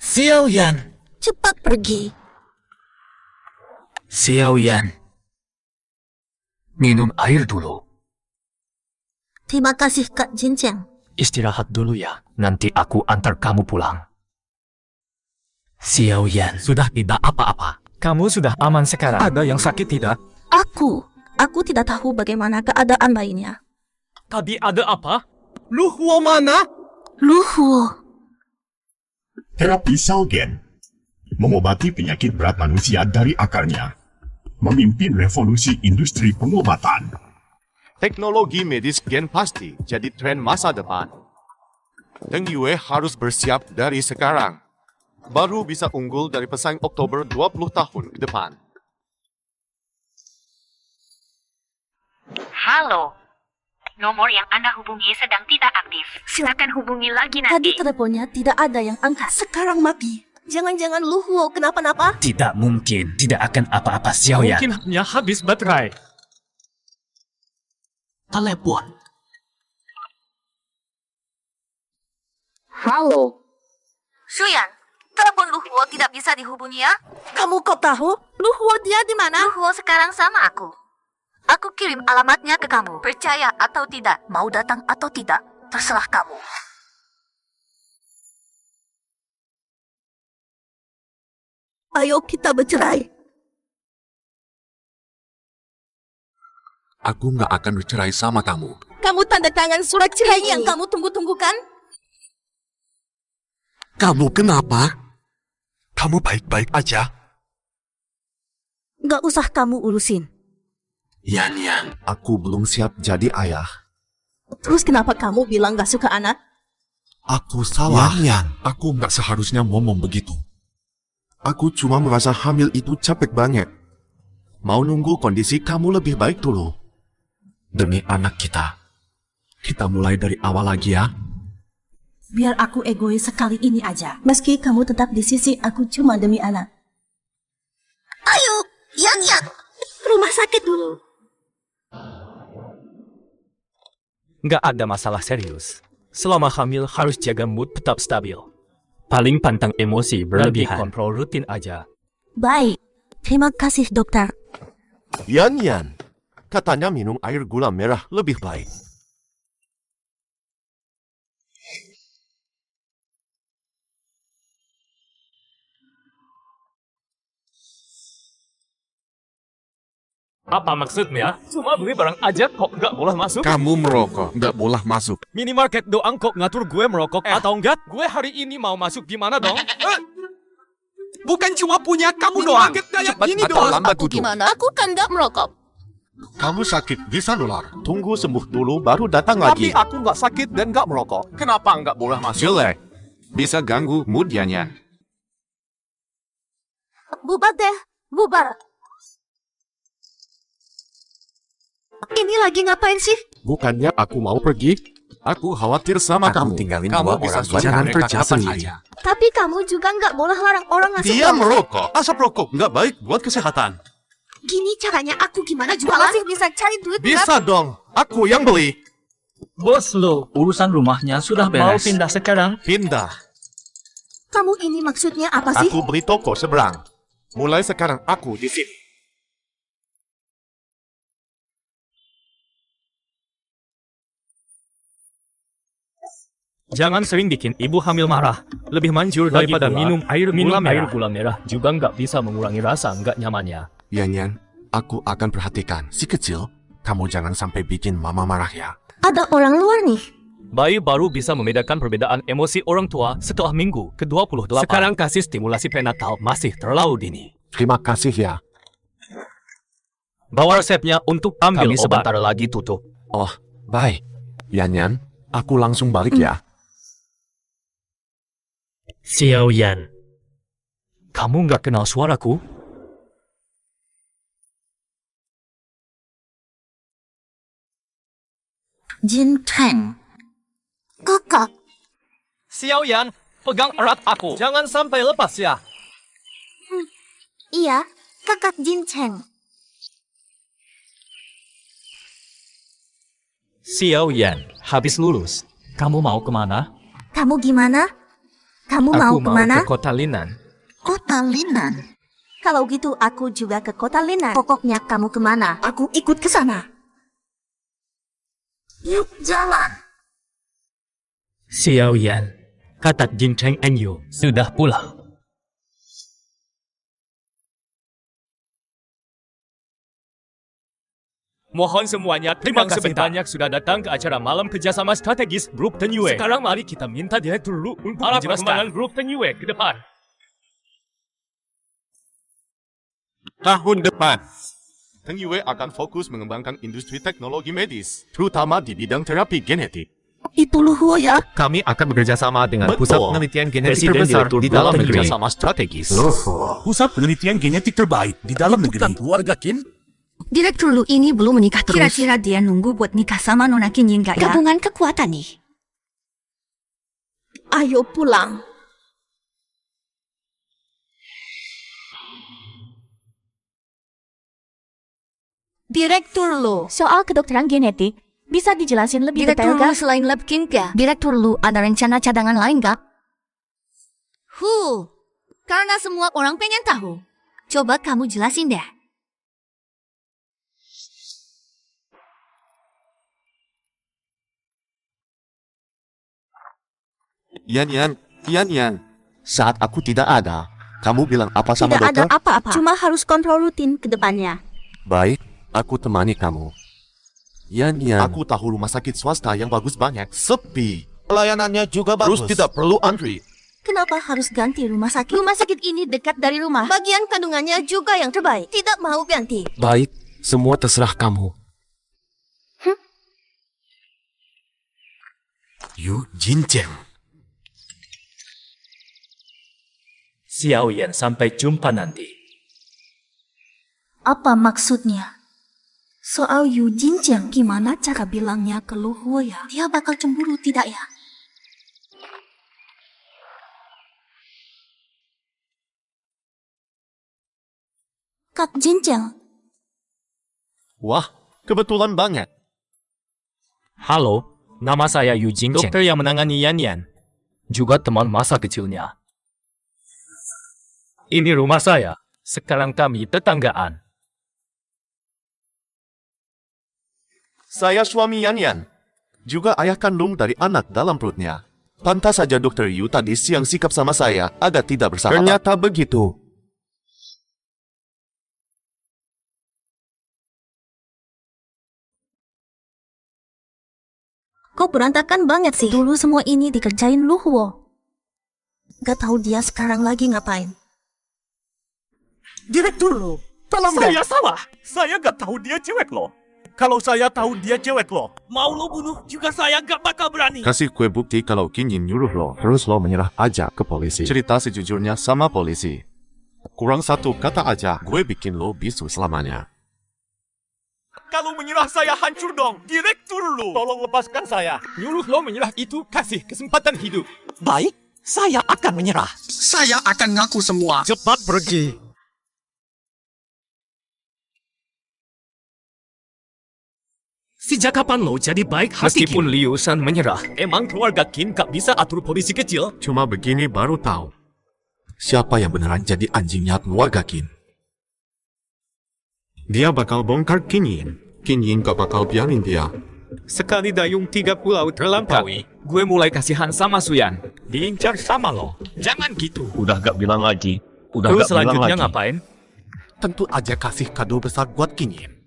Xiao Yan. Cepat pergi. Xiao Yan. Minum air dulu. Terima kasih Kak Jinjang. Istirahat dulu ya, nanti aku antar kamu pulang. Xiao Yan. Sudah tidak apa-apa, Kamu sudah aman sekarang. Ada yang sakit tidak? Aku tidak tahu bagaimana keadaan bayinya. Tadi ada apa? Luhuo mana? Luhuo. Terapi Salgen mengobati penyakit berat manusia dari akarnya, memimpin revolusi industri pengobatan. Teknologi medis gen pasti jadi tren masa depan. Dan Yue harus bersiap dari sekarang. Baru bisa unggul dari pesaing Oktober 20 tahun ke depan. Halo. Nomor yang Anda hubungi sedang tidak aktif. Silakan hubungi lagi nanti. Tadi teleponnya tidak ada yang angkat. Sekarang mati. Jangan-jangan Luhuo kenapa-napa? Tidak mungkin. Tidak akan apa-apa, Xiaoyan. Mungkin hanya habis baterai. Telepon. Halo. Shuyan, telepon Luhuo tidak bisa dihubungi ya? Kamu kok tahu? Luhuo dia di mana? Luhuo sekarang sama aku. Aku kirim alamatnya ke kamu. Percaya atau tidak, mau datang atau tidak, terserah kamu. Ayo kita bercerai. Aku nggak akan bercerai sama kamu. Kamu tanda tangan surat cerai yang kamu tunggu-tunggu kan? Kamu kenapa? Kamu baik-baik aja? Nggak usah kamu urusin. Yan, aku belum siap jadi ayah. Terus kenapa kamu bilang nggak suka anak? Aku salah. Yan, aku nggak seharusnya ngomong begitu. Aku cuma merasa hamil itu capek banget. Mau nunggu kondisi kamu lebih baik dulu. Demi anak kita. Kita mulai dari awal lagi ya. Biar aku egois sekali ini aja. Meski kamu tetap di sisi aku cuma demi anak. Ayo, Yan. Rumah sakit dulu. Nggak ada masalah serius. Selama hamil harus jaga mood tetap stabil. Paling pantang emosi berlebihan. Kontrol rutin aja. Baik. Terima kasih, dokter. Yan, katanya minum air gula merah lebih baik. Apa maksudnya? Cuma beli barang aja kok nggak boleh masuk? Kamu merokok, nggak boleh masuk. Minimarket doang kok ngatur gue merokok atau enggak? Gue hari ini mau masuk gimana dong? Bukan cuma punya kamu doang. Cepat atau lambat tutup. Gimana? Aku kan nggak merokok. Kamu sakit bisa nular. Tunggu sembuh dulu baru datang lagi. Tapi aku nggak sakit dan nggak merokok. Kenapa nggak boleh masuk? Jelek. Bisa ganggu mood Yan. Bubar deh, bubar. Ini lagi ngapain sih? Bukannya aku mau pergi. Aku khawatir sama kamu. Tinggalin Kamu dua bisa orang suatu jangan mereka kerja kapan sendiri. aja. Tapi kamu juga nggak boleh larang orang masuk. Dia merokok. Asap rokok nggak baik buat kesehatan. Gini caranya aku gimana jualan? Masih bisa cari duit Bisa dong. Aku yang beli. Bos lo, urusan rumahnya sudah beres. Mau pindah sekarang? Pindah. Kamu ini maksudnya apa sih? Aku beli toko seberang. Mulai sekarang aku di sini. Jangan sering bikin ibu hamil marah. Lebih manjur daripada minum air gula merah. Juga nggak bisa mengurangi rasa nggak nyamannya. Yan, aku akan perhatikan. Si kecil, kamu jangan sampai bikin mama marah ya. Ada orang luar nih. Bayi baru bisa membedakan perbedaan emosi orang tua setelah minggu ke-28. Sekarang kasih stimulasi prenatal masih terlalu dini. Terima kasih ya. Bawa resepnya untuk ambil obat. Sebentar lagi tutup. Oh, baik. Yan, aku langsung balik ya. Xiaoyan, kamu nggak kenal suaraku? Jin Cheng. Kakak. Xiaoyan, pegang erat aku. Jangan sampai lepas ya. Iya, kakak Jin Cheng. Xiaoyan, habis lulus. Kamu mau kemana? Kamu gimana? Kamu mau kemana? Aku mau ke kota Linan. Kota Linan. Kalau gitu aku juga ke kota Linan. Pokoknya kamu kemana? Aku ikut ke sana. Yuk jalan. Xiaoyan, kata Jin Cheng and you sudah pulang. Mohon semuanya, terima kasih banyak sudah datang ke acara malam kerjasama strategis Grup Tenyue. Sekarang mari kita minta direktur Lu untuk menjelaskan Grup Tenyue ke depan. Tahun depan, Tenyue akan fokus mengembangkan industri teknologi medis, terutama di bidang terapi genetik. Itu Luhuo ya? Kami akan bekerja sama dengan pusat penelitian genetik Presiden terbesar Direktur di dalam Tenyue. negeri. Kerjasama strategis. pusat penelitian genetik terbaik di dalam negeri. Keluarga Kin? Direktur Lu ini belum menikah terus. Kira-kira dia nunggu buat nikah sama Nona Kinyin gak ya? Gabungan kekuatan nih. Ayo pulang. Direktur Lu. Soal kedokteran genetik, bisa dijelasin lebih Direktur detail Lu gak? selain lab Kinka, Direktur Lu ada rencana cadangan lain gak? Karena semua orang pengen tahu. Coba kamu jelasin deh. Yan. Saat aku tidak ada, kamu bilang apa sama Tidak ada dokter? apa-apa. Cuma harus kontrol rutin ke depannya. Baik, aku temani kamu. Yan, aku tahu rumah sakit swasta yang bagus banyak. Sepi. Pelayanannya juga Terus tidak perlu antri. Kenapa harus ganti rumah sakit? Rumah sakit ini dekat dari rumah. Bagian kandungannya juga yang terbaik. Tidak mau ganti. Baik, semua terserah kamu. Yu Jincheng. Xiao Yan, sampai jumpa nanti. Apa maksudnya? Soal Yu Jinjiang, gimana cara bilangnya ke Luhuo ya? Dia bakal cemburu tidak ya? Kak Jinjiang, Wah, kebetulan banget. Halo, nama saya Yu Jingcheng. Dokter yang menangani Yan Yan. Juga teman masa kecilnya. Ini rumah saya. Sekarang kami tetanggaan. Saya suami Yan. Juga ayah kandung dari anak dalam perutnya. Pantas saja Dokter Yu tadi siang sikap sama saya agak tidak bersahabat. Ternyata begitu. kok berantakan banget sih? Dulu semua ini dikerjain Luhuo. Gak tahu dia sekarang lagi ngapain. Direktur Lu, tolong Saya salah. Saya gak tahu dia cewek loh. Kalau saya tahu dia cewek loh, mau lo bunuh juga saya gak bakal berani. Kasih kue bukti kalau Kinyin nyuruh lo. Terus lo menyerah aja ke polisi. Cerita sejujurnya sama polisi. Kurang satu kata aja, gue bikin lo bisu selamanya. Kalau menyerah saya hancur dong. Direktur Lu, tolong lepaskan saya. Nyuruh lo menyerah itu kasih kesempatan hidup. Baik, saya akan menyerah. Saya akan ngaku semua. Cepat pergi. Sejak kapan lo jadi baik hati? Meskipun Liu Shan menyerah, emang keluarga Qin gak bisa atur polisi kecil? Cuma begini baru tahu. Siapa yang beneran jadi anjingnya keluarga Qin? Dia bakal bongkar Kinyin. Kinyin gak bakal biarin dia. Sekali dayung 3 pulau terlampaui, gue mulai kasihan sama Suyan. Diincar sama lo. Jangan gitu. Udah gak bilang lagi. Terus selanjutnya ngapain? Tentu aja kasih kado besar buat Kinyin.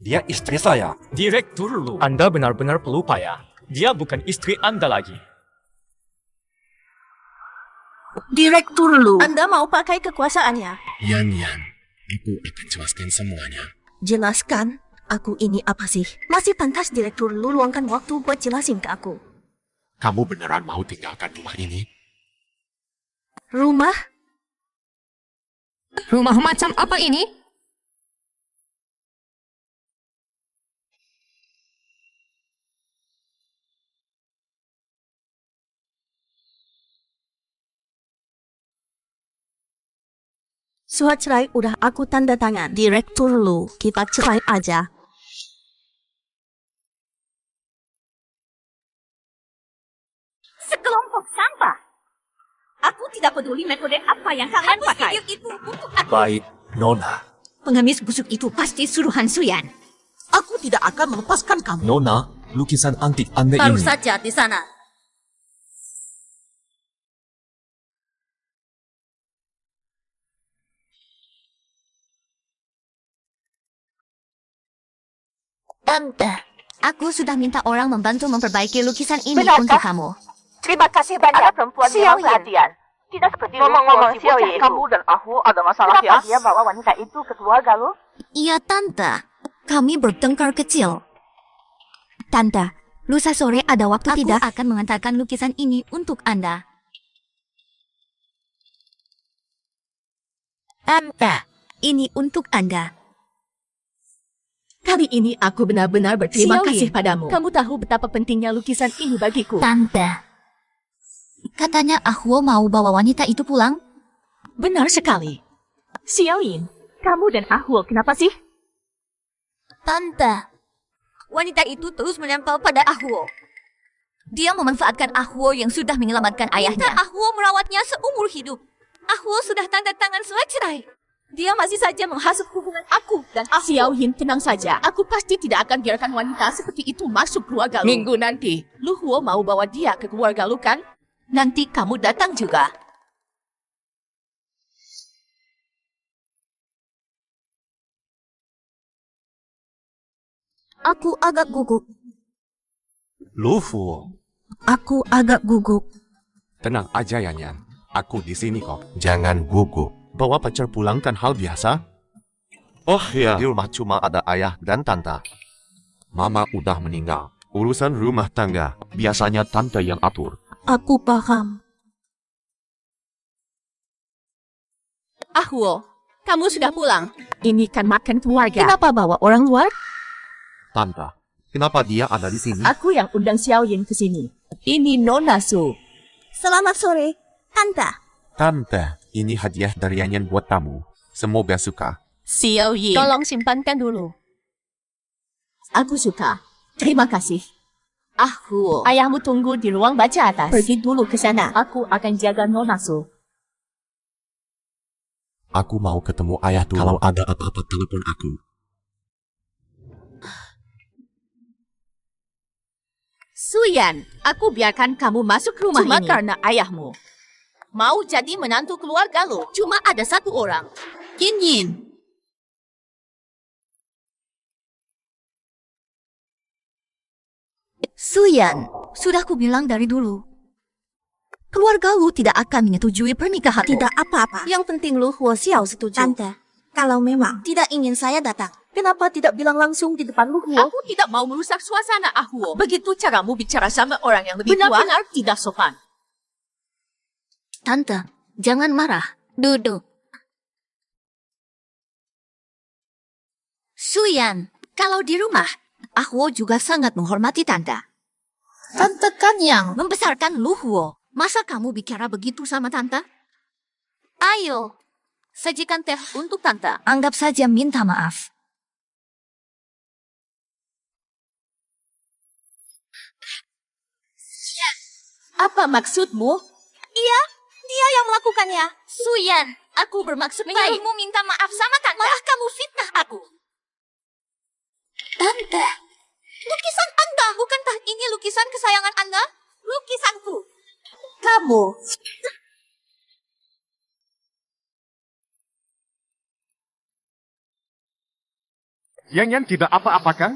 Dia istri saya. Direktur Lu, Anda benar-benar pelupa ya. Dia bukan istri Anda lagi. Direktur Lu, Anda mau pakai kekuasaannya? Yan, aku akan jelaskan semuanya. Jelaskan, aku ini apa sih? Masih pantas Direktur Lu luangkan waktu buat jelasin ke aku. Kamu beneran mau tinggalkan rumah ini? Rumah? Rumah macam apa ini? Surat cerai udah aku tanda tangan. Direktur Lu, kita cerai aja. sampah. Aku tidak peduli metode apa yang kalian pakai. Itu untuk aku. Baik, Nona. Pengemis busuk itu pasti suruhan Suyan. Aku tidak akan melepaskan kamu. Nona, lukisan antik Anda Baru ini. saja di sana. Tante, aku sudah minta orang membantu memperbaiki lukisan ini untuk kamu. Terima kasih banyak. Ada perempuan yang perhatian. Tidak seperti ngomong-ngomong Xiaoyin. Kamu dan aku ada masalah ya? Kenapa dia bawa wanita itu ke keluarga lu? Iya, Tante. Kami bertengkar kecil. Tante, lusa sore ada waktu tidak akan mengantarkan lukisan ini untuk Anda. Tante, ini untuk Anda. Kali ini aku benar-benar berterima Xiaoyin, kasih padamu. kamu tahu betapa pentingnya lukisan ini bagiku. Tante, katanya Ahwo mau bawa wanita itu pulang? Benar sekali. Xiaoyin, kamu dan Ahwo kenapa sih? Tante, wanita itu terus menempel pada Ahwo. Dia memanfaatkan Ahwo yang sudah menyelamatkan ayahnya. Ahwo merawatnya seumur hidup. Ahwo sudah tanda tangan surat cerai. Dia masih saja menghasut hubungan aku dan Ahwo. Xiaoyin, tenang saja. Aku pasti tidak akan biarkan wanita seperti itu masuk keluarga lu. Minggu nanti, Lu Huo mau bawa dia ke keluarga lu kan? Nanti kamu datang juga. Aku agak gugup. Lufu, Aku agak gugup. tenang aja ya, Nyan. Aku di sini kok. Jangan gugup. Bawa pacar pulang kan hal biasa. Oh iya, di rumah cuma ada ayah dan tante. Mama udah meninggal. Urusan rumah tangga, biasanya tante yang atur. Aku paham. Ahwo, kamu sudah pulang. Ini kan makan keluarga. Kenapa bawa orang luar? Tante, kenapa dia ada di sini? Aku yang undang Xiaoyin ke sini. Ini Nona Su. Selamat sore, Tante. Tante, ini hadiah dari Yanyan buat kamu. Semoga suka. Xiaoyin, tolong simpankan dulu. Aku suka. Terima kasih. Ahwo, ayahmu tunggu di ruang baca atas. Pergi dulu ke sana. Aku akan jaga Nona Su. Aku mau ketemu ayah dulu. Kalau ada apa-apa telepon aku. Suyan, aku biarkan kamu masuk rumah cuma ini. Karena ayahmu mau jadi menantu keluarga lo. Cuma ada satu orang. Yin. Suyan, sudah ku bilang dari dulu. Keluarga lu tidak akan menyetujui pernikahan. Tidak apa-apa. Yang penting Lu Huo Xiao setuju. Tante, kalau memang tidak ingin saya datang, kenapa tidak bilang langsung di depan Lu Huo? Aku tidak mau merusak suasana, Ahwo. Begitu caramu bicara sama orang yang lebih tua, benar-benar tidak sopan. Tante, jangan marah. Duduk. Suyan, kalau di rumah, Ahwo juga sangat menghormati Tante. Tante kan yang membesarkan Lu Huo. Masa kamu bicara begitu sama Tante? Ayo, sajikan teh untuk Tante. Anggap saja minta maaf. Apa maksudmu? Iya, dia yang melakukannya. Suyan, aku bermaksud menyuruhmu minta maaf sama Tante. Malah kamu fitnah aku. Tante, lukisan Anda. Bukankah ini lukisan kesayangan Anda? Lukisanku. Kamu. Yang tidak apa-apa kan?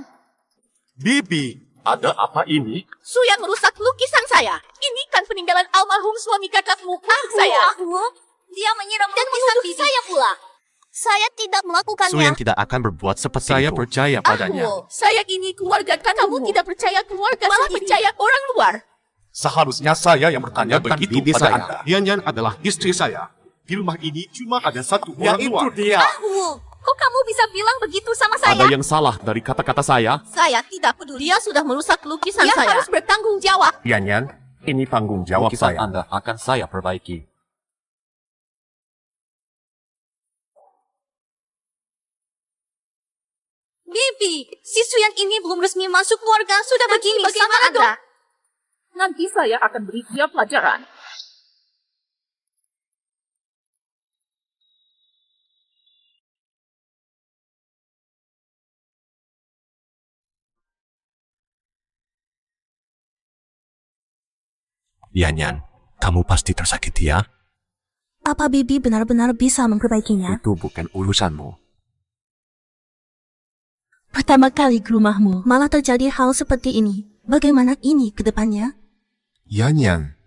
Bibi, ada apa ini? Suyan merusak lukisan saya. Ini kan peninggalan almarhum suami kakakmu. Saya. Dia menyiram lukisan bibi. Saya pula. Saya tidak melakukannya. Suyan tidak akan berbuat seperti itu. Saya percaya padanya. Saya ini keluarga kamu tidak percaya keluarga malah sendiri. Percaya orang luar. Seharusnya saya yang bertanya begitu bibi pada saya. Anda. Yanyan adalah istri saya. Di rumah ini cuma ada satu orang luar. Itu dia. Kok kamu bisa bilang begitu sama saya? Ada yang salah dari kata-kata saya. Saya tidak peduli. Dia sudah merusak lukisan saya. Dia harus bertanggung jawab. Yanyan, ini tanggung jawab Lukisan saya. Anda akan saya perbaiki. Bibi, si Suyan ini belum resmi masuk keluarga. Sudah begini sama Anda. Nanti saya akan beri dia pelajaran. Yanyan, kamu pasti tersakiti ya? Apa Bibi benar-benar bisa memperbaikinya? Itu bukan urusanmu. Pertama kali ke rumahmu, malah terjadi hal seperti ini. Bagaimana ini ke depannya? Yanyan,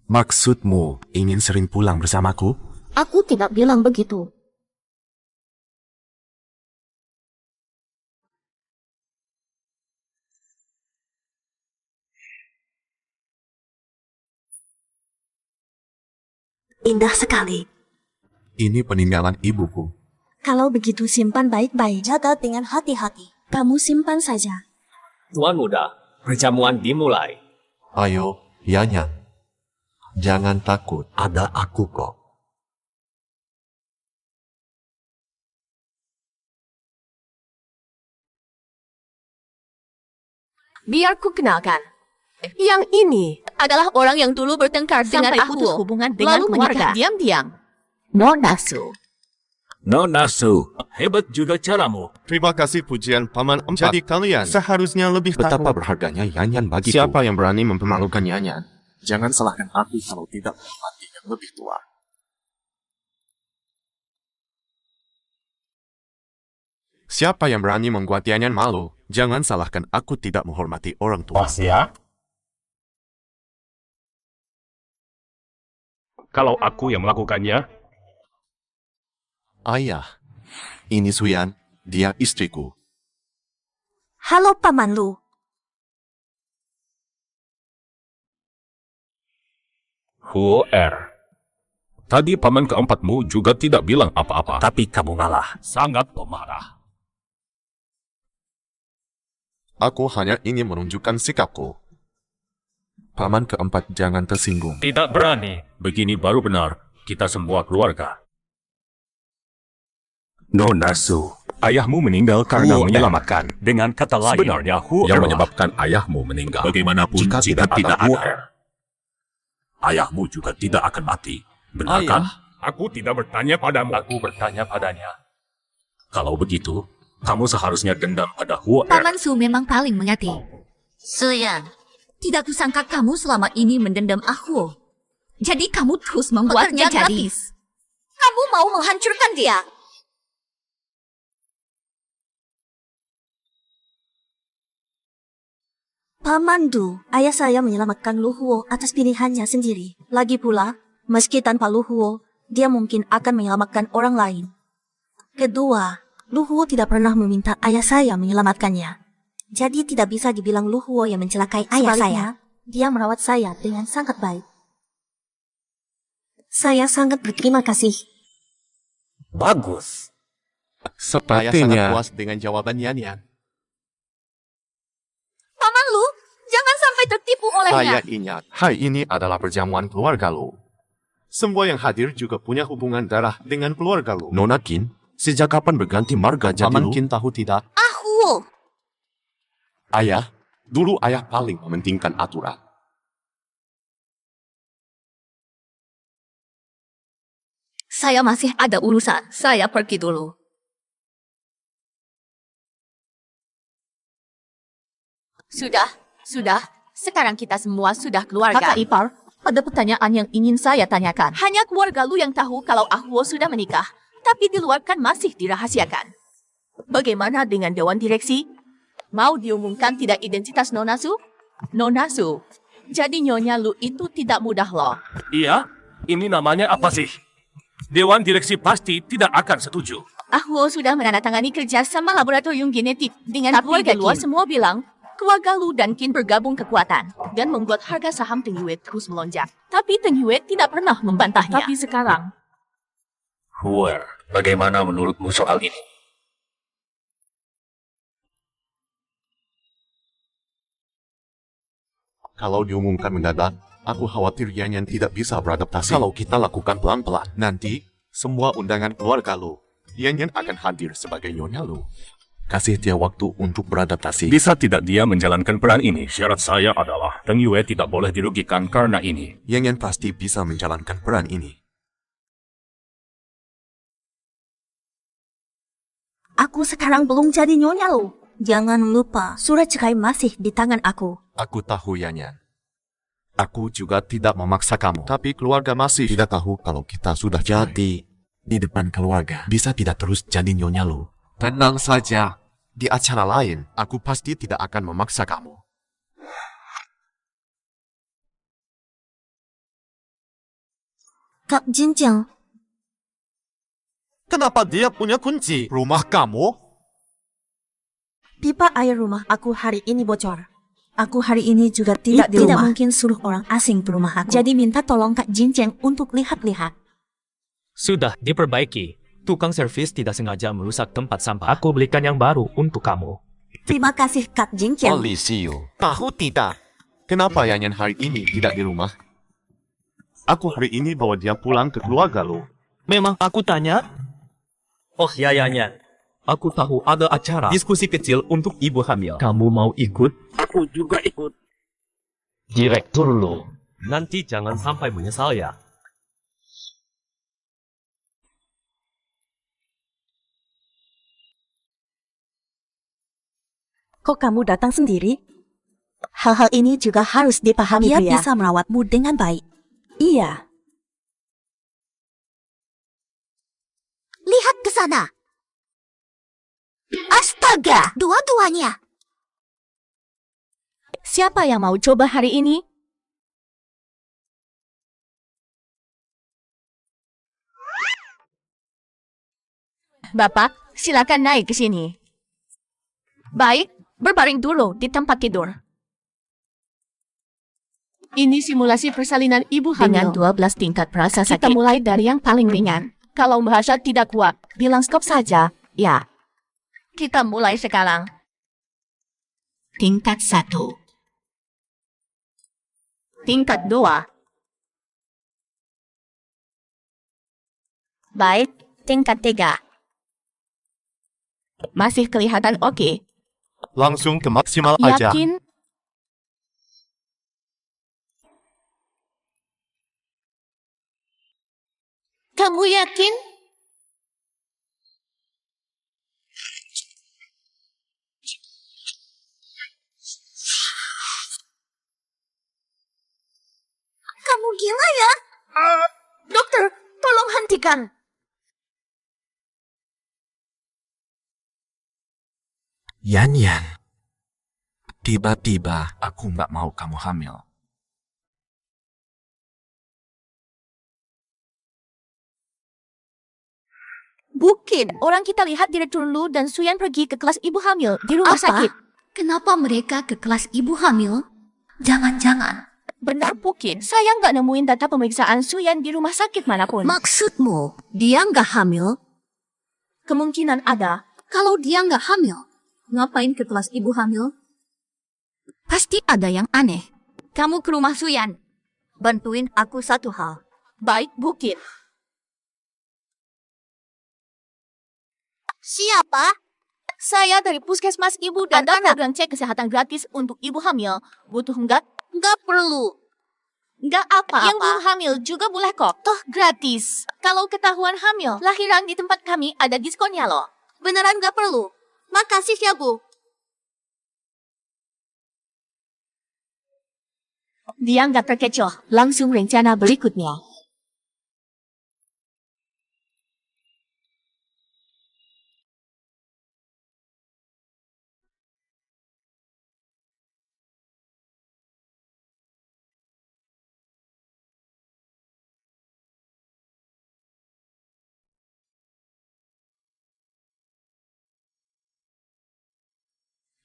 maksudmu ingin sering pulang bersamaku? Aku tidak bilang begitu. Indah sekali. Ini peninggalan ibuku. Kalau begitu simpan baik-baik, jaga dengan hati-hati. Kamu simpan saja. Tuan Muda, perjamuan dimulai. Ayo, Yanyan. Jangan takut, ada aku kok. Biar ku kenalkan. Yang ini adalah orang yang dulu bertengkar dengan aku, putus hubungan dengan lalu menikah diam-diam. Nonasu. Nonasu, hebat juga caramu. Terima kasih pujian Paman Empat. Jadi kalian seharusnya lebih Betapa tahu berharganya Yanyan bagiku. siapa yang berani mempermalukan Yanyan. Jangan salahkan aku kalau tidak menghormati yang lebih tua. Siapa yang berani membuat Yanyan malu? Jangan salahkan aku tidak menghormati orang tua. Kalau aku yang melakukannya, Ayah, ini Suyan, dia istriku. Halo Paman Lu. Huo Er. Tadi paman keempatmu juga tidak bilang apa-apa. Tapi kamu ngalah. Sangat pemarah. Aku hanya ingin menunjukkan sikapku. Paman keempat jangan tersinggung. Tidak berani. Begini baru benar. Kita semua keluarga. Nonasu, ayahmu meninggal karena menyelamatkan. Dengan kata lain, sebenarnya Huo yang menyebabkan ayahmu meninggal. Bagaimanapun jika tidak ada, ayahmu juga tidak akan mati. Benar kan? Aku tidak bertanya padamu. Aku bertanya padanya. Kalau begitu, kamu seharusnya dendam pada Huo. Paman Su memang paling mengerti. Suyan, tidak kusangka kamu selama ini mendendam aku. Jadi kamu terus membuatnya jadi. Gratis. Kamu mau menghancurkan dia. Paman Du, ayah saya menyelamatkan Lu Huo atas pilihannya sendiri. Lagi pula, meski tanpa Lu Huo, dia mungkin akan menyelamatkan orang lain. Kedua, Lu Huo tidak pernah meminta ayah saya menyelamatkannya. Jadi tidak bisa dibilang Lu Huo yang mencelakai ayah saya. Dia merawat saya dengan sangat baik. Saya sangat berterima kasih. Bagus. Saya sangat puas dengan jawaban Yanyan. Paman Lu, jangan sampai tertipu olehnya. Saya ingat, hari ini adalah perjamuan keluarga Lu. Semua yang hadir juga punya hubungan darah dengan keluarga Lu. Nona Qin, sejak kapan berganti marga jadi Lu? Paman Qin tahu tidak? Aku. Ayah, dulu ayah paling mementingkan aturan. Saya masih ada urusan. Saya pergi dulu. Sudah. Sekarang kita semua sudah keluarga. Kakak ipar, ada pertanyaan yang ingin saya tanyakan. Hanya keluarga lu yang tahu kalau Ahwo sudah menikah, tapi di luar kan masih dirahasiakan. Bagaimana dengan Dewan Direksi? Mau diumumkan tidak identitas Nonasu? Nonasu, jadi Nyonya Lu itu tidak mudah loh. Iya, ini namanya apa sih? Dewan Direksi pasti tidak akan setuju. Ahwo sudah menandatangani kerja sama laboratorium genetik dengan keluarga luar. Semua bilang keluarga Lu dan Qin bergabung kekuatan dan membuat harga saham Teng Yue terus melonjak. Tapi Teng Yue tidak pernah membantahnya. Tapi sekarang, Huer, bagaimana menurutmu soal ini? Kalau diumumkan mendadak, aku khawatir Yanyan tidak bisa beradaptasi. Kalau kita lakukan pelan-pelan, nanti semua undangan keluarga Lu, Yanyan akan hadir sebagai Nyonya Lu. Kasih dia waktu untuk beradaptasi. Bisa tidak dia menjalankan peran ini? Syarat saya adalah Deng Yue tidak boleh dirugikan karena ini. Yang Yan pasti bisa menjalankan peran ini. Aku sekarang belum jadi nyonya lo. Jangan lupa, surat cerai masih di tangan aku. Aku tahu, Yan Yan. Aku juga tidak memaksa kamu. Tapi keluarga masih tidak tahu kalau kita sudah jadi di depan keluarga. Bisa tidak terus jadi nyonya lo. Tenang saja. Di acara lain, aku pasti tidak akan memaksa kamu. Kak Jinjiang, Kenapa dia punya kunci rumah kamu? pipa air rumah aku hari ini bocor. Aku hari ini juga tidak di rumah. Tidak mungkin suruh orang asing ke rumah aku. Jadi minta tolong Kak Jinjiang untuk lihat-lihat. Sudah diperbaiki. Tukang servis tidak sengaja merusak tempat sampah. Aku belikan yang baru untuk kamu. Terima kasih Kak Jinjiang. Lisio. Tahu tidak? Kenapa Yan Yan hari ini tidak di rumah? Aku hari ini bawa dia pulang ke keluarga lo. Memang aku tanya? Oh ya, aku tahu ada acara diskusi kecil untuk ibu hamil. Kamu mau ikut? Aku juga ikut. Direktur lo. Nanti jangan sampai menyesal ya. Kok kamu datang sendiri? Hal-hal ini juga harus dipahami dia pria. Bisa merawatmu dengan baik. Iya. Lihat ke sana. Astaga, dua-duanya. Siapa yang mau coba hari ini? Bapak, silakan naik ke sini. Baik, berbaring dulu di tempat tidur. Ini simulasi persalinan ibu hamil. Dengan 12 tingkat perasa sakit. Kita mulai dari yang paling ringan. Kalau bahasa tidak kuat, bilang stop saja. Ya. Kita mulai sekarang. Tingkat 1. Tingkat 2. Baik, tingkat 3. Masih kelihatan oke. Langsung ke maksimal aja. Yakin? Kamu yakin? Kamu gila ya? Dokter, tolong hentikan. Yan Yan. Tiba-tiba aku nggak mau kamu hamil. Bukan. Orang kita lihat Direktur Lu dan Suyan pergi ke kelas ibu hamil di rumah sakit. Kenapa mereka ke kelas ibu hamil? Jangan-jangan. Benar bukan. Saya nggak nemuin data pemeriksaan Suyan di rumah sakit manapun. Maksudmu, dia nggak hamil? Kemungkinan ada. Kalau dia nggak hamil, ngapain ke kelas ibu hamil? Pasti ada yang aneh. Kamu ke rumah Suyan. Bantuin aku satu hal. Baik, bukan. Siapa? Saya dari Puskesmas Ibu dan program cek kesehatan gratis untuk ibu hamil. Butuh enggak? Nggak perlu. Nggak apa-apa. Yang belum hamil juga boleh kok. Toh gratis. Kalau ketahuan hamil, lahiran di tempat kami ada diskonnya loh. Beneran nggak perlu. Makasih ya, Bu. Dia nggak terkecoh. Langsung rencana berikutnya.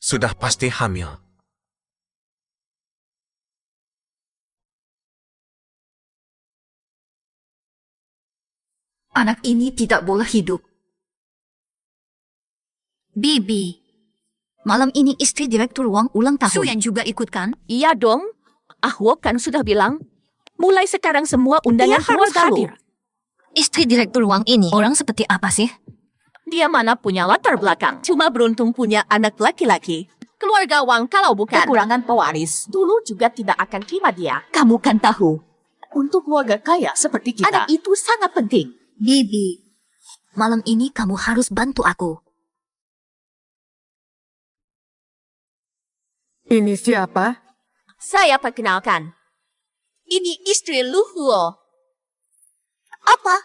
Sudah pasti hamil. Anak ini tidak boleh hidup. Bibi, malam ini istri Direktur Wang ulang tahun. Suyan juga ikut kan? Iya dong. Ahwo kan sudah bilang, mulai sekarang semua undangan harus hadir. Istri Direktur Wang ini orang seperti apa sih? Dia mana punya latar belakang. Cuma beruntung punya anak laki-laki. Keluarga Wang kalau bukan kekurangan pewaris, dulu juga tidak akan terima dia. Kamu kan tahu, untuk keluarga kaya seperti kita, anak itu sangat penting. Bibi, malam ini kamu harus bantu aku. Ini siapa? Saya perkenalkan. Ini istri Lu Huo. Apa?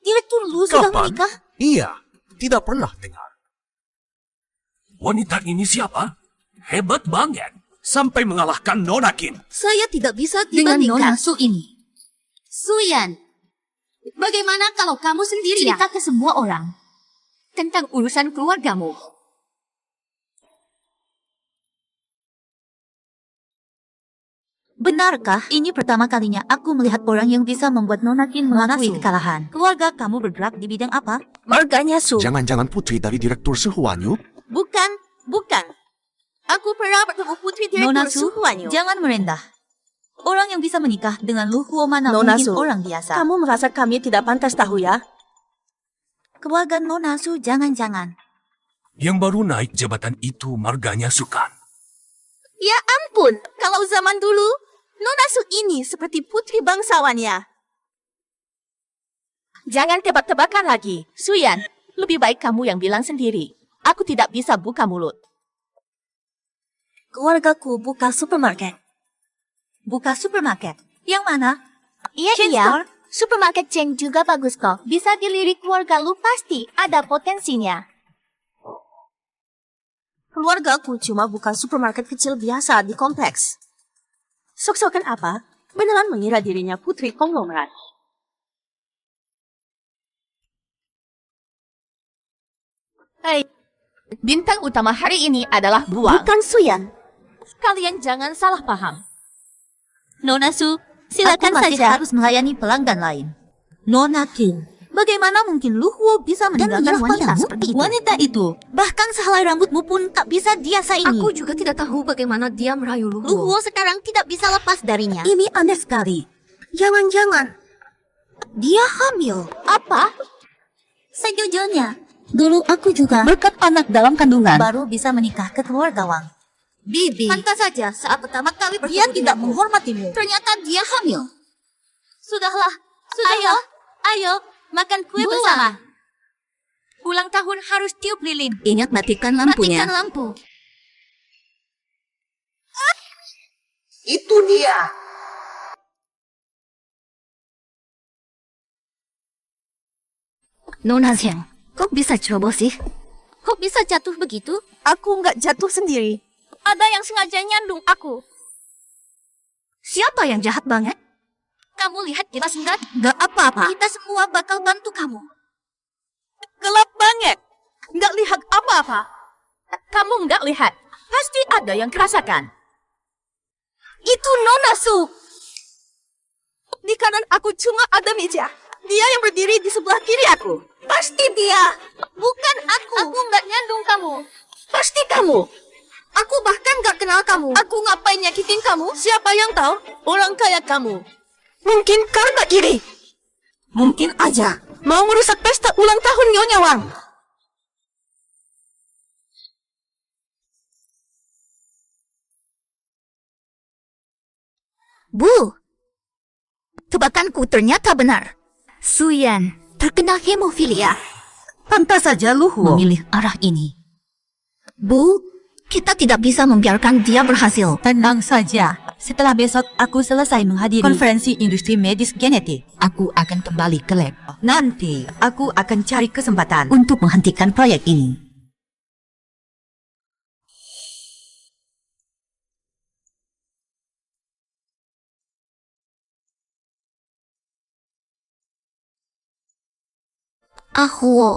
Direktur Lu sudah menikah? Iya, tidak pernah dengar. Wanita ini siapa? Hebat banget. Sampai mengalahkan Nona Qin. Saya tidak bisa Dengan dibandingkan. Nona Su ini. Suyan, bagaimana kalau kamu sendiri cerita ke semua orang tentang urusan keluargamu? Benarkah ini pertama kalinya aku melihat orang yang bisa membuat Nona Qin mengakui kekalahan? Keluarga kamu bergerak di bidang apa? Marganya Su. Jangan-jangan putri dari Direktur Su Huanyu? Bukan. Aku pernah bertemu putri Nona direktur Su, Su Huanyu. jangan merendah. Orang yang bisa menikah dengan Lu Huo mana Nona mungkin Su, orang biasa. kamu merasa kami tidak pantas tahu ya? Keluarga Nona Su jangan-jangan. Yang baru naik jabatan itu marganya Sukan. Ya ampun, kalau zaman dulu, Nona Su ini seperti putri bangsawannya. Jangan tebak-tebakan lagi. Suyan, lebih baik kamu yang bilang sendiri. Aku tidak bisa buka mulut. Keluargaku buka supermarket. Buka supermarket? Yang mana? Iya, Chain iya. store? Supermarket Cheng juga bagus kok. Bisa dilirik keluarga lu pasti ada potensinya. Keluargaku cuma buka supermarket kecil biasa di kompleks. Sok-sokan apa? Beneran mengira dirinya putri konglomerat. Hei, bintang utama hari ini adalah Buang. Bukan Suyan. Kalian jangan salah paham. Nona Su, silakan Aku masih saja harus melayani pelanggan lain. Nona Qin, bagaimana mungkin Lu Huo bisa meninggalkan wanita seperti itu? Wanita itu, bahkan sehelai rambutmu pun tak bisa dia saingi. Aku juga tidak tahu bagaimana dia merayu Lu Lu Huo. Huo sekarang tidak bisa lepas darinya. Ini aneh sekali. Jangan-jangan Dia hamil. Apa? Sejujurnya, dulu aku juga berkat anak dalam kandungan baru bisa menikah ke keluarga Wang. Bibi, Pantas saja saat pertama kali dia tidak menghormatimu. Ternyata dia hamil. Sudahlah. Ayo, makan kue bersama. Ulang tahun harus tiup lilin. Ingat matikan lampunya. Matikan lampu. Itu dia. Nona Xiang, kok bisa coba sih? Kok bisa jatuh begitu? Aku nggak jatuh sendiri. Ada yang sengaja nyandung aku. Siapa yang jahat banget? Kamu lihat jelas enggak? Gak apa-apa. Kita semua bakal bantu kamu. Gelap banget. Nggak lihat apa-apa. Kamu nggak lihat. Pasti ada yang kerasakan. Itu Nona Su. Di kanan aku cuma ada meja. Dia yang berdiri di sebelah kiri aku. Pasti dia. Bukan aku. Aku nggak nyandung kamu. Pasti kamu. Aku bahkan nggak kenal kamu. Aku ngapain nyakitin kamu? Siapa yang tahu? Orang kaya kamu. Mungkin karena kiri. Mungkin aja mau merusak pesta ulang tahun Nyonya Wang. Bu, tebakanku ternyata benar. Suyan terkena hemofilia. Pantas saja Lu Huo memilih arah ini. Bu, kita tidak bisa membiarkan dia berhasil. Tenang saja. Setelah besok aku selesai menghadiri konferensi industri medis genetik, aku akan kembali ke lab. Nanti aku akan cari kesempatan untuk menghentikan proyek ini. Huo.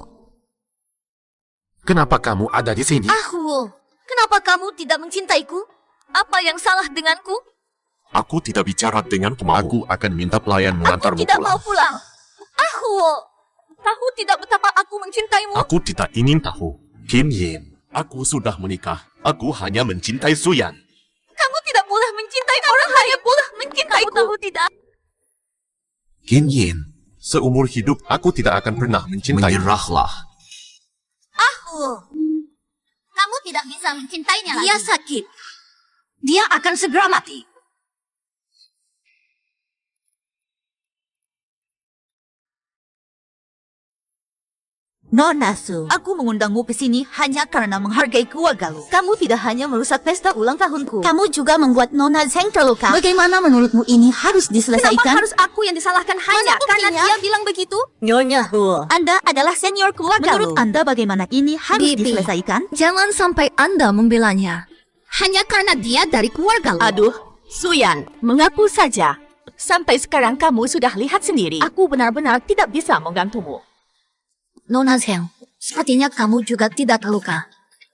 Kenapa kamu ada di sini? Huo, kenapa kamu tidak mencintaiku? Apa yang salah denganku? Aku tidak bicara dengan kamu. Aku akan minta pelayan mengantarmu Tidak pulang. mau pulang. Huo, tahu tidak betapa aku mencintaimu? Aku tidak ingin tahu. Qin Yin, aku sudah menikah. Aku hanya mencintai Suyan. Kamu tidak boleh mencintai orang hanya boleh mencintaiku. Kamu tahu tidak? Qin Yin, seumur hidup aku tidak akan pernah mencintai. Menyerahlah. Huo. Kamu tidak bisa mencintainya lagi. Dia sakit. Dia akan segera mati. Nona Su, aku mengundangmu ke sini hanya karena menghargai keluargamu. Kamu tidak hanya merusak pesta ulang tahunku. Kamu juga membuat Nona Zheng terluka. Bagaimana menurutmu ini harus diselesaikan? Kenapa harus aku yang disalahkan hanya karena dia bilang begitu? Nyonya Huo, Anda adalah senior keluarga. Menurut Anda bagaimana ini harus diselesaikan? Jangan sampai Anda membelanya. Hanya karena dia dari keluarga lo. Aduh, Suyan, mengaku saja. Sampai sekarang kamu sudah lihat sendiri. Aku benar-benar tidak bisa menggantumu. Nona Zheng, sepertinya kamu juga tidak terluka.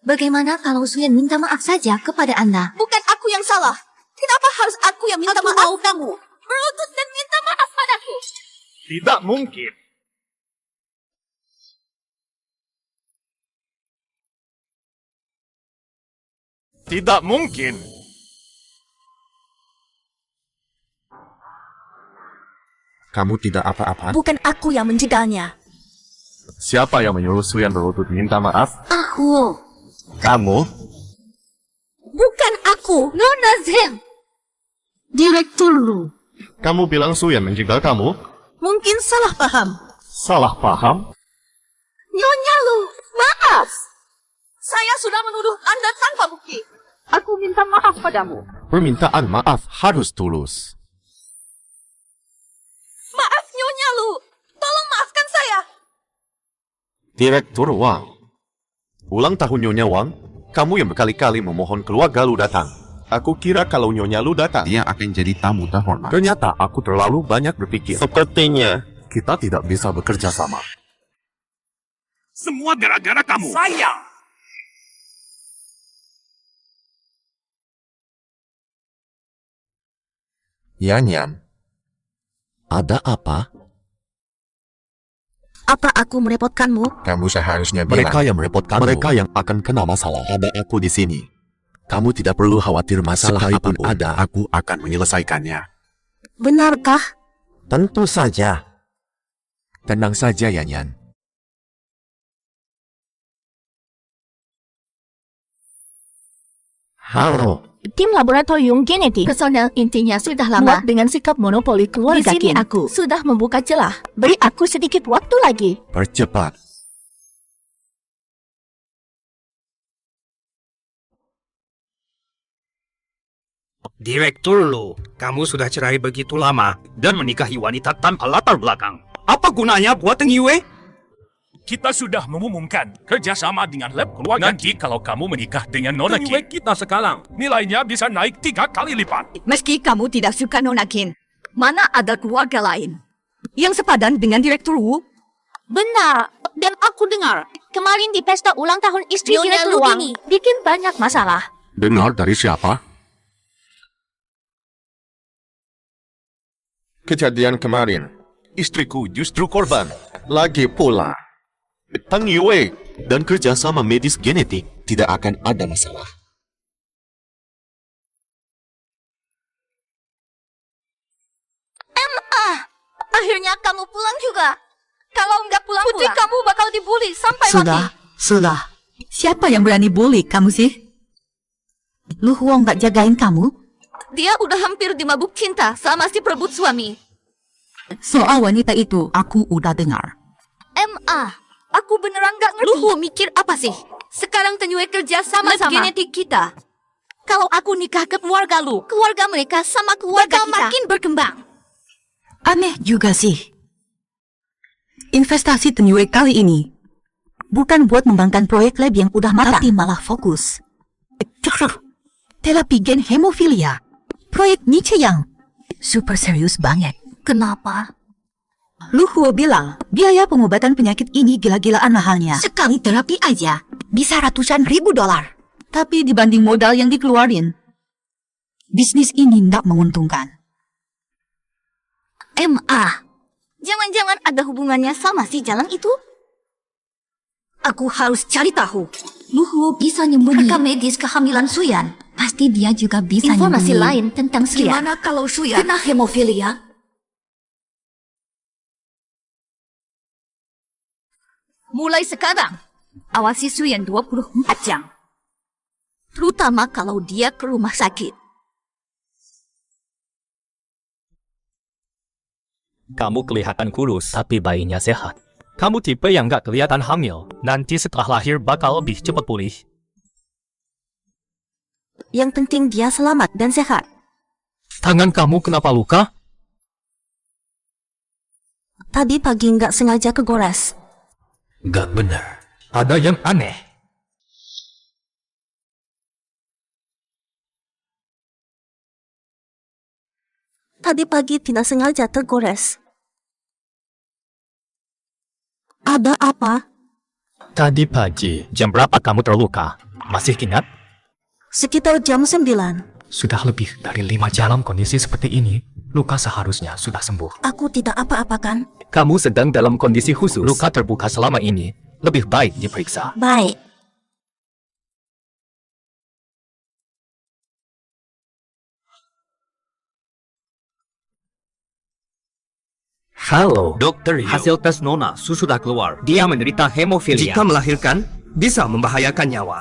Bagaimana kalau Suyan minta maaf saja kepada Anda? Bukan aku yang salah. Kenapa harus aku yang minta maaf? Mau kamu berlutut dan minta maaf padaku. Tidak mungkin. Tidak mungkin. Kamu tidak apa-apa. Bukan aku yang menjegalnya. Siapa yang menyuruh Suyan berlutut minta maaf? Aku. Kamu? Bukan aku, Nona Zheng. Direktur Lu. Kamu bilang Suyan menjegal kamu? Mungkin salah paham. Salah paham? Nyonya Lu, maaf. Saya sudah menuduh Anda tanpa bukti. Aku minta maaf padamu. Permintaan maaf harus tulus. Maaf Nyonya Lu, tolong maafkan saya. Direktur Wang. Ulang tahun Nyonya Wang, kamu yang berkali-kali memohon keluarga Lu datang. Aku kira kalau Nyonya Lu datang, dia akan jadi tamu terhormat. Ternyata aku terlalu banyak berpikir. Sepertinya kita tidak bisa bekerja sama. Semua gara-gara kamu. Saya. Yan, ada apa? Apa aku merepotkanmu? Kamu seharusnya bilang. Mereka yang merepotkanmu. Mereka yang akan kena masalah. Ada aku di sini. Kamu tidak perlu khawatir masalah apapun ada. Aku akan menyelesaikannya. Benarkah? Tentu saja. Tenang saja, Yan. Halo. Tim laboratorium genetik personel intinya sudah lama muak dengan sikap monopoli keluarga Qin. Aku sudah membuka celah. Beri aku sedikit waktu lagi. Percepat. Direktur Lu, kamu sudah cerai begitu lama dan menikahi wanita tanpa latar belakang. Apa gunanya buat Teng Yue? Kita sudah mengumumkan kerjasama dengan lab keluarga. Nanti kalau kamu menikah dengan Nona Qin, kita sekarang nilainya bisa naik 3 kali lipat. Meski kamu tidak suka Nona Qin, mana ada keluarga lain yang sepadan dengan Direktur Wu? Benar, dan aku dengar kemarin di pesta ulang tahun istri Nyonya Direktur Lu Wang ini bikin banyak masalah. Dengar dari siapa? Kejadian kemarin, istriku justru korban. Lagi pula, Teng Yue dan kerjasama medis genetik tidak akan ada masalah. Akhirnya kamu pulang juga. Kalau nggak pulang-pulang, putri kamu bakal dibully sampai mati. Sudah. Siapa yang berani bully kamu sih? Lu Huang nggak jagain kamu? Dia udah hampir dimabuk cinta sama si perebut suami. Soal wanita itu, aku udah dengar. Aku beneran nggak ngerti. Lu Huang mikir apa sih? Sekarang Teng Yue kerja sama genetik kita. Kalau aku nikah ke keluarga lu, keluarga mereka sama keluarga kita makin berkembang. Aneh juga sih. Investasi Teng Yue kali ini bukan buat mengembangkan proyek lab yang udah matang, tapi malah fokus terapi gen hemofilia. Proyek Nietzsche yang super serius banget. Kenapa? Lu Huo bilang biaya pengobatan penyakit ini gila-gilaan mahalnya. Sekali terapi aja bisa ratusan ribu dolar. Tapi dibanding modal yang dikeluarin, bisnis ini tidak menguntungkan. Jangan-jangan ada hubungannya sama si jalan itu? Aku harus cari tahu. Lu Huo bisa nyembunyi rekam medis kehamilan Suyan. Pasti dia juga bisa informasi lain tentang Suyan. Gimana kalau Suyan kena hemofilia? Mulai sekarang, Awasi Suyan 24 jam. Terutama kalau dia ke rumah sakit. Kamu kelihatan kurus, tapi bayinya sehat. Kamu tipe yang gak kelihatan hamil. Nanti setelah lahir bakal lebih cepat pulih. Yang penting dia selamat dan sehat. Tangan kamu kenapa luka? Tadi pagi nggak sengaja kegores. Gak benar. Ada yang aneh. Tadi pagi tidak sengaja tergores. Ada apa? Tadi pagi, jam berapa kamu terluka? Masih ingat? Sekitar jam 9. Sudah lebih dari 5 jam dalam kondisi seperti ini. Luka seharusnya sudah sembuh. Aku tidak apa-apa kan? Kamu sedang dalam kondisi khusus. Luka terbuka selama ini. Lebih baik diperiksa. Baik. Halo, Dokter Yu. Hasil tes Nona sudah keluar. Dia menderita hemofilia. Jika melahirkan, bisa membahayakan nyawa.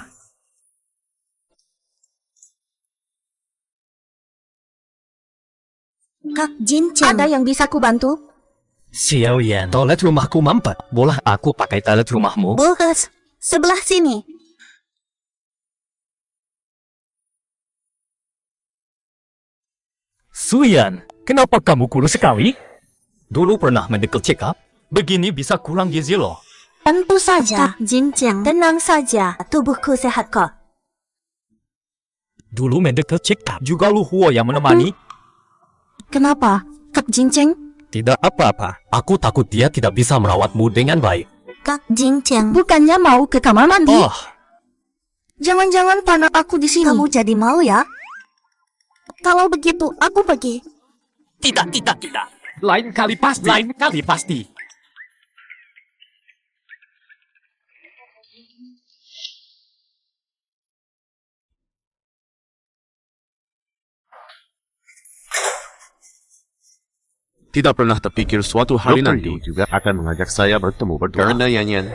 Kak Jin Chen, ada yang bisa ku bantu? Xiao Yan, toilet rumahku mampet. Boleh aku pakai toilet rumahmu? Boleh, sebelah sini. Suyan, kenapa kamu kurus sekali? Dulu pernah medical check up? Begini bisa kurang gizi loh. Tentu saja, Kak Jin Chen. Tenang saja, tubuhku sehat kok. Dulu medical check up juga Lu Huo yang menemani. Kenapa, Kak Jin Chen? Tidak apa-apa. Aku takut dia tidak bisa merawatmu dengan baik. Kak Jin Chen, bukannya mau ke kamar mandi? Oh, Jangan-jangan karena aku di sini. Kamu jadi mau ya? Kalau begitu, aku pergi. tidak. Lain kali pasti. Tidak pernah terpikir suatu hari nanti juga akan mengajak saya bertemu berdua. Karena Yanyan.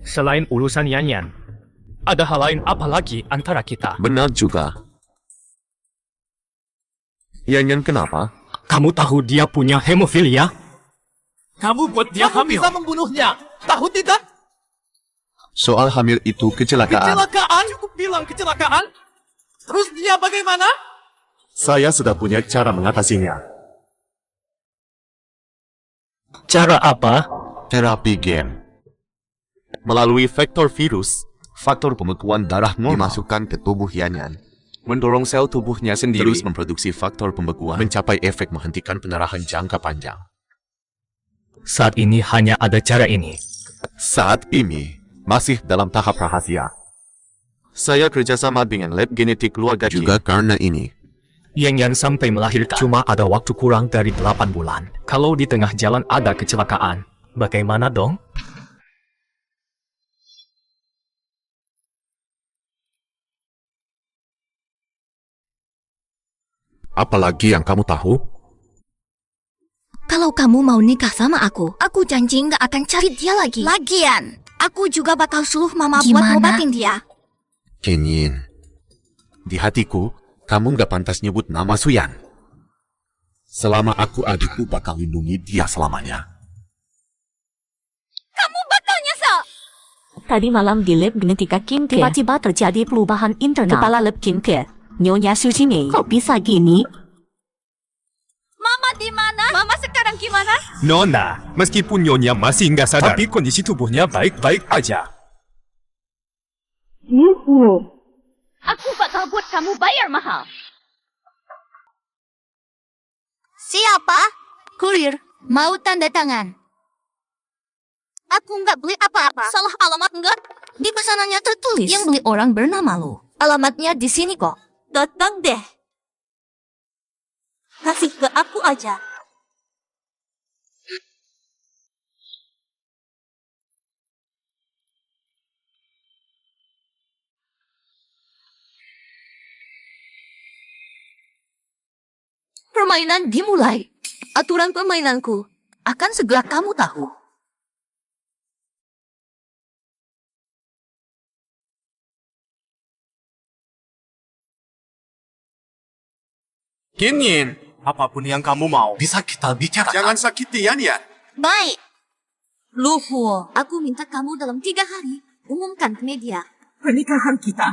Selain urusan Yanyan, ada hal lain apa lagi antara kita? Benar juga. Yanyan kenapa? Kamu tahu dia punya hemofilia? Kamu buat dia hamil. Bisa membunuhnya. Tahu tidak? Soal hamil itu kecelakaan. Cukup bilang kecelakaan. Terus dia bagaimana? Saya sudah punya cara mengatasinya. Cara apa? Terapi gen. Melalui vektor virus, faktor pembekuan darah normal dimasukkan ke tubuh Yanyan. Mendorong sel tubuhnya sendiri terus memproduksi faktor pembekuan, mencapai efek menghentikan pendarahan jangka panjang. Saat ini hanya ada cara ini. Saat ini, masih dalam tahap rahasia. Saya kerjasama dengan lab genetik keluarga juga karena ini. Yanyan sampai melahirkan cuma ada waktu kurang dari 8 bulan. Kalau di tengah jalan ada kecelakaan, bagaimana dong? Apalagi yang kamu tahu? Kalau kamu mau nikah sama aku janji nggak akan cari dia lagi. Lagian, aku juga bakal suruh mama buat ngobatin dia. Kenyin, di hatiku, kamu nggak pantas nyebut nama Suyan. Selama aku adikku bakal lindungi dia selamanya. Kamu bakal nyesel. Tadi malam di lab genetika Kimke, tiba-tiba terjadi perubahan internal. Kepala lab Kimke, Nyonya Sushimi, kok bisa gini? Mama di mana? Mama sekarang gimana? Nona, meskipun Nyonya masih nggak sadar, tapi kondisi tubuhnya baik-baik aja. Aku bakal buat kamu bayar mahal. Siapa? Kurir. Mau tanda tangan. Aku nggak beli apa-apa. Salah alamat nggak? Di pesanannya tertulis. Yang beli orang bernama lu. Alamatnya di sini kok. Datang deh. Kasih ke aku aja. Permainan dimulai. Aturan permainanku akan segera kamu tahu. Kinyin, apapun yang kamu mau, bisa kita bicarakan. Jangan sakiti Yan. Baik. Lu Huo, aku minta kamu dalam 3 hari umumkan ke media Pernikahan kita.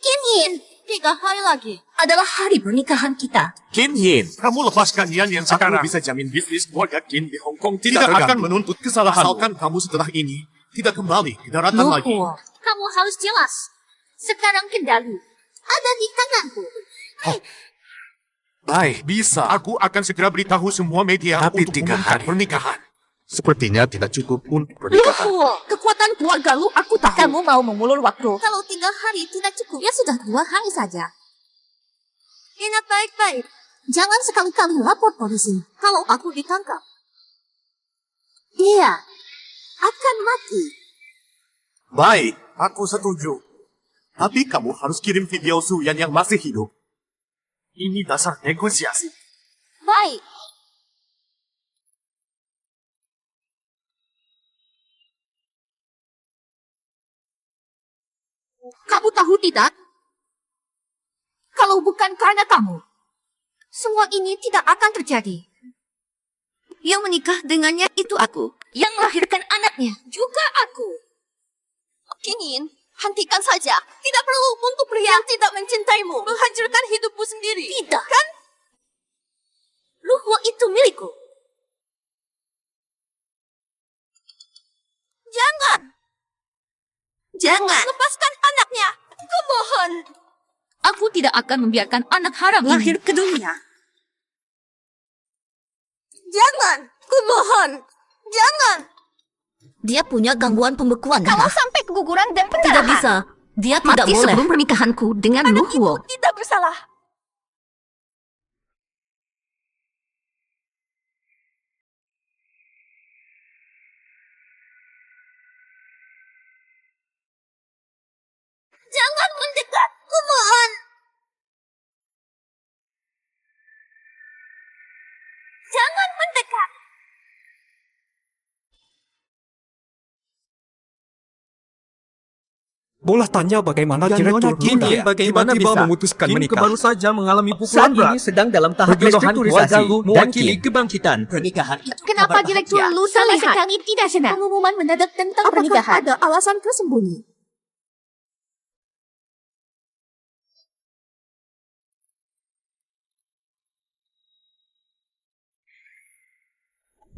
Kinyin, 3 hari lagi adalah hari pernikahan kita. Kinyin, kamu lepaskan Yan sekarang. Aku bisa jamin bisnis keluarga Kin di Hong Kong tidak akan menuntut kesalahan. Asalkan kamu setelah ini tidak kembali ke daratan Lu lagi. Huo, kamu harus jelas. Sekarang kendali ada di tanganku. Baik, bisa. Aku akan segera beritahu semua media Tapi untuk 3 umumkan hari. pernikahan. Sepertinya tidak cukup untuk Lu pernikahan. Huo, kekuatan keluarga lu aku tahu. Kamu mau mengulur waktu. Kalau 3 hari tidak cukup, ya sudah 2 hari saja. Ingat baik-baik. Jangan sekali-kali lapor polisi kalau aku ditangkap. Dia akan mati. Baik, aku setuju. Tapi kamu harus kirim video Suyan yang masih hidup. Ini dasar negosiasi. Baik. Kamu tahu tidak? Kalau bukan karena kamu, semua ini tidak akan terjadi. Yang menikah dengannya itu aku. Yang melahirkan anaknya juga aku. Kinyin, hentikan saja. Tidak perlu untuk pria yang tidak mencintaimu menghancurkan hidupmu sendiri. Tidak. Kan? Lu Huo itu milikku. Jangan. Jangan. Lepaskan anaknya. Kumohon. Aku tidak akan membiarkan anak haram lahir ke dunia. Jangan. Kumohon. Jangan. Dia punya gangguan pembekuan darah. Kalau sampai keguguran dan pendarahan. Tidak bisa. Dia tidak boleh. Sebelum pernikahanku dengan Lu Huo. Itu tidak bersalah. Jangan mendekat. Kumohon. Jangan mendekat. Bola tanya bagaimana Direktur Kinyin bagaimana bisa memutuskan menikah. baru saja mengalami pukulan berat. Ini sedang dalam tahap restrukturisasi mewakili kebangkitan. Pernikahan itu Kenapa Direktur Lu sama sekali tidak senang? Pengumuman mendadak tentang pernikahan. Ada alasan tersembunyi?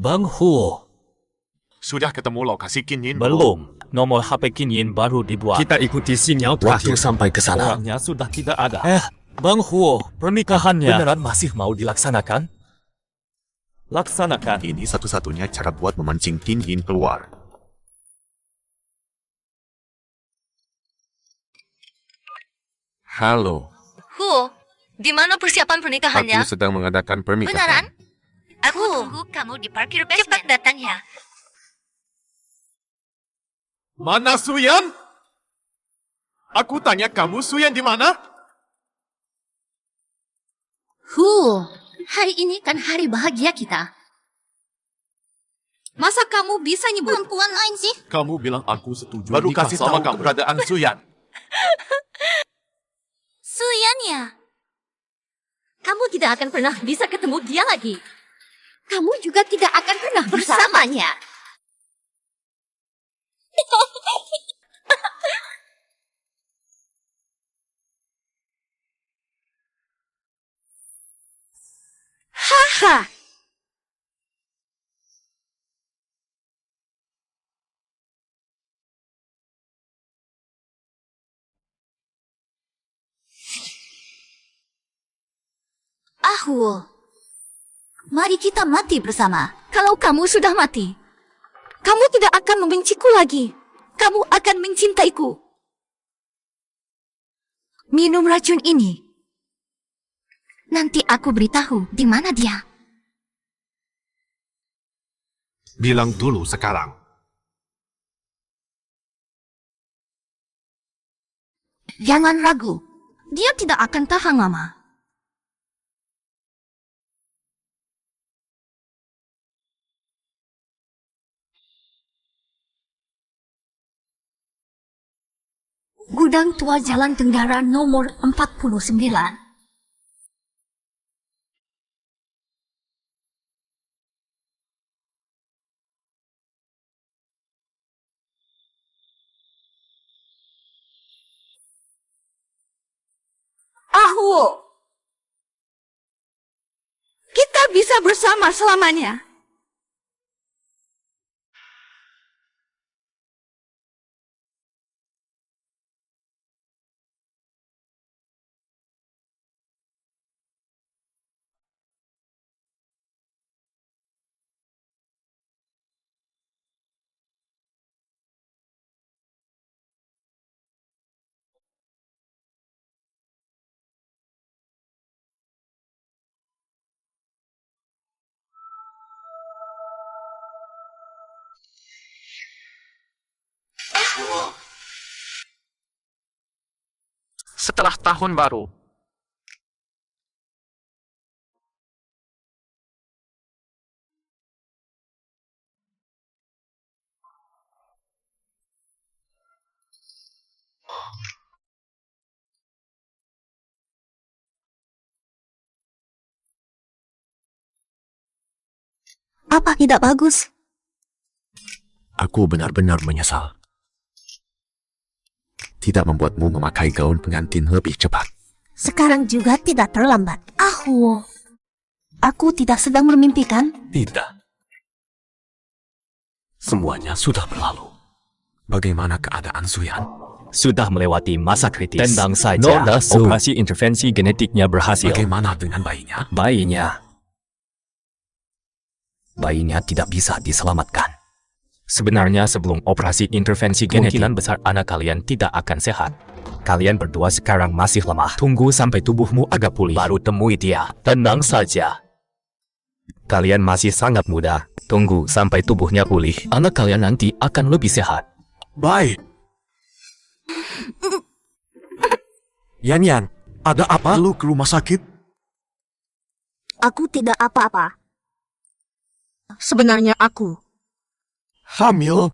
Bang Huo. Sudah ketemu lokasi Kinyin? Belum. Nomor HP Kinyin baru dibuat. Kita ikuti sinyal terakhir sampai ke sana. Orangnya sudah tidak ada. Bang Huo, pernikahannya beneran masih mau dilaksanakan? Laksanakan. Ini satu-satunya cara buat memancing Kinyin keluar. Halo. Huo, di mana persiapan pernikahannya? Aku sedang mengadakan pernikahan. Beneran? Aku tunggu kamu di parkir basement. Cepat datang ya. Mana Suyan? Aku tanya kamu Suyan di mana? Huo, hari ini kan hari bahagia kita. Masa kamu bisa nyebut perempuan lain sih? Kamu bilang aku setuju Baru nikah kasih sama tahu kamu. Keberadaan Suyan. Suyan ya? Kamu tidak akan pernah bisa ketemu dia lagi. Kamu juga tidak akan pernah bersamanya. Haha. Huo, mari kita mati bersama. Kalau kamu sudah mati, kamu tidak akan membenciku lagi. Kamu akan mencintaiku. Minum racun ini. Nanti aku beritahu di mana dia. Bilang dulu sekarang. Jangan ragu. Dia tidak akan tahan lama. Gudang tua Jalan Tenggara nomor 49. Ahuo. Kita bisa bersama selamanya. Setelah tahun baru, Apa tidak bagus? Aku benar-benar menyesal. Tidak membuatmu memakai gaun pengantin lebih cepat. Sekarang juga tidak terlambat. Ahuo. Aku tidak sedang bermimpikan. tidak. Semuanya sudah berlalu. Bagaimana keadaan Suyan? Sudah melewati masa kritis. Tendang saja. Nona Su. Operasi intervensi genetiknya berhasil. Bagaimana dengan bayinya? Bayinya tidak bisa diselamatkan. Sebenarnya sebelum operasi intervensi genetik, kemungkinan besar anak kalian tidak akan sehat. Kalian berdua sekarang masih lemah. Tunggu sampai tubuhmu agak pulih, baru temui dia. Tenang saja. Kalian masih sangat muda. Tunggu sampai tubuhnya pulih. Anak kalian nanti akan lebih sehat. Baik. Yan, ada apa? Lu ke rumah sakit? Aku tidak apa-apa. Sebenarnya aku Hamil?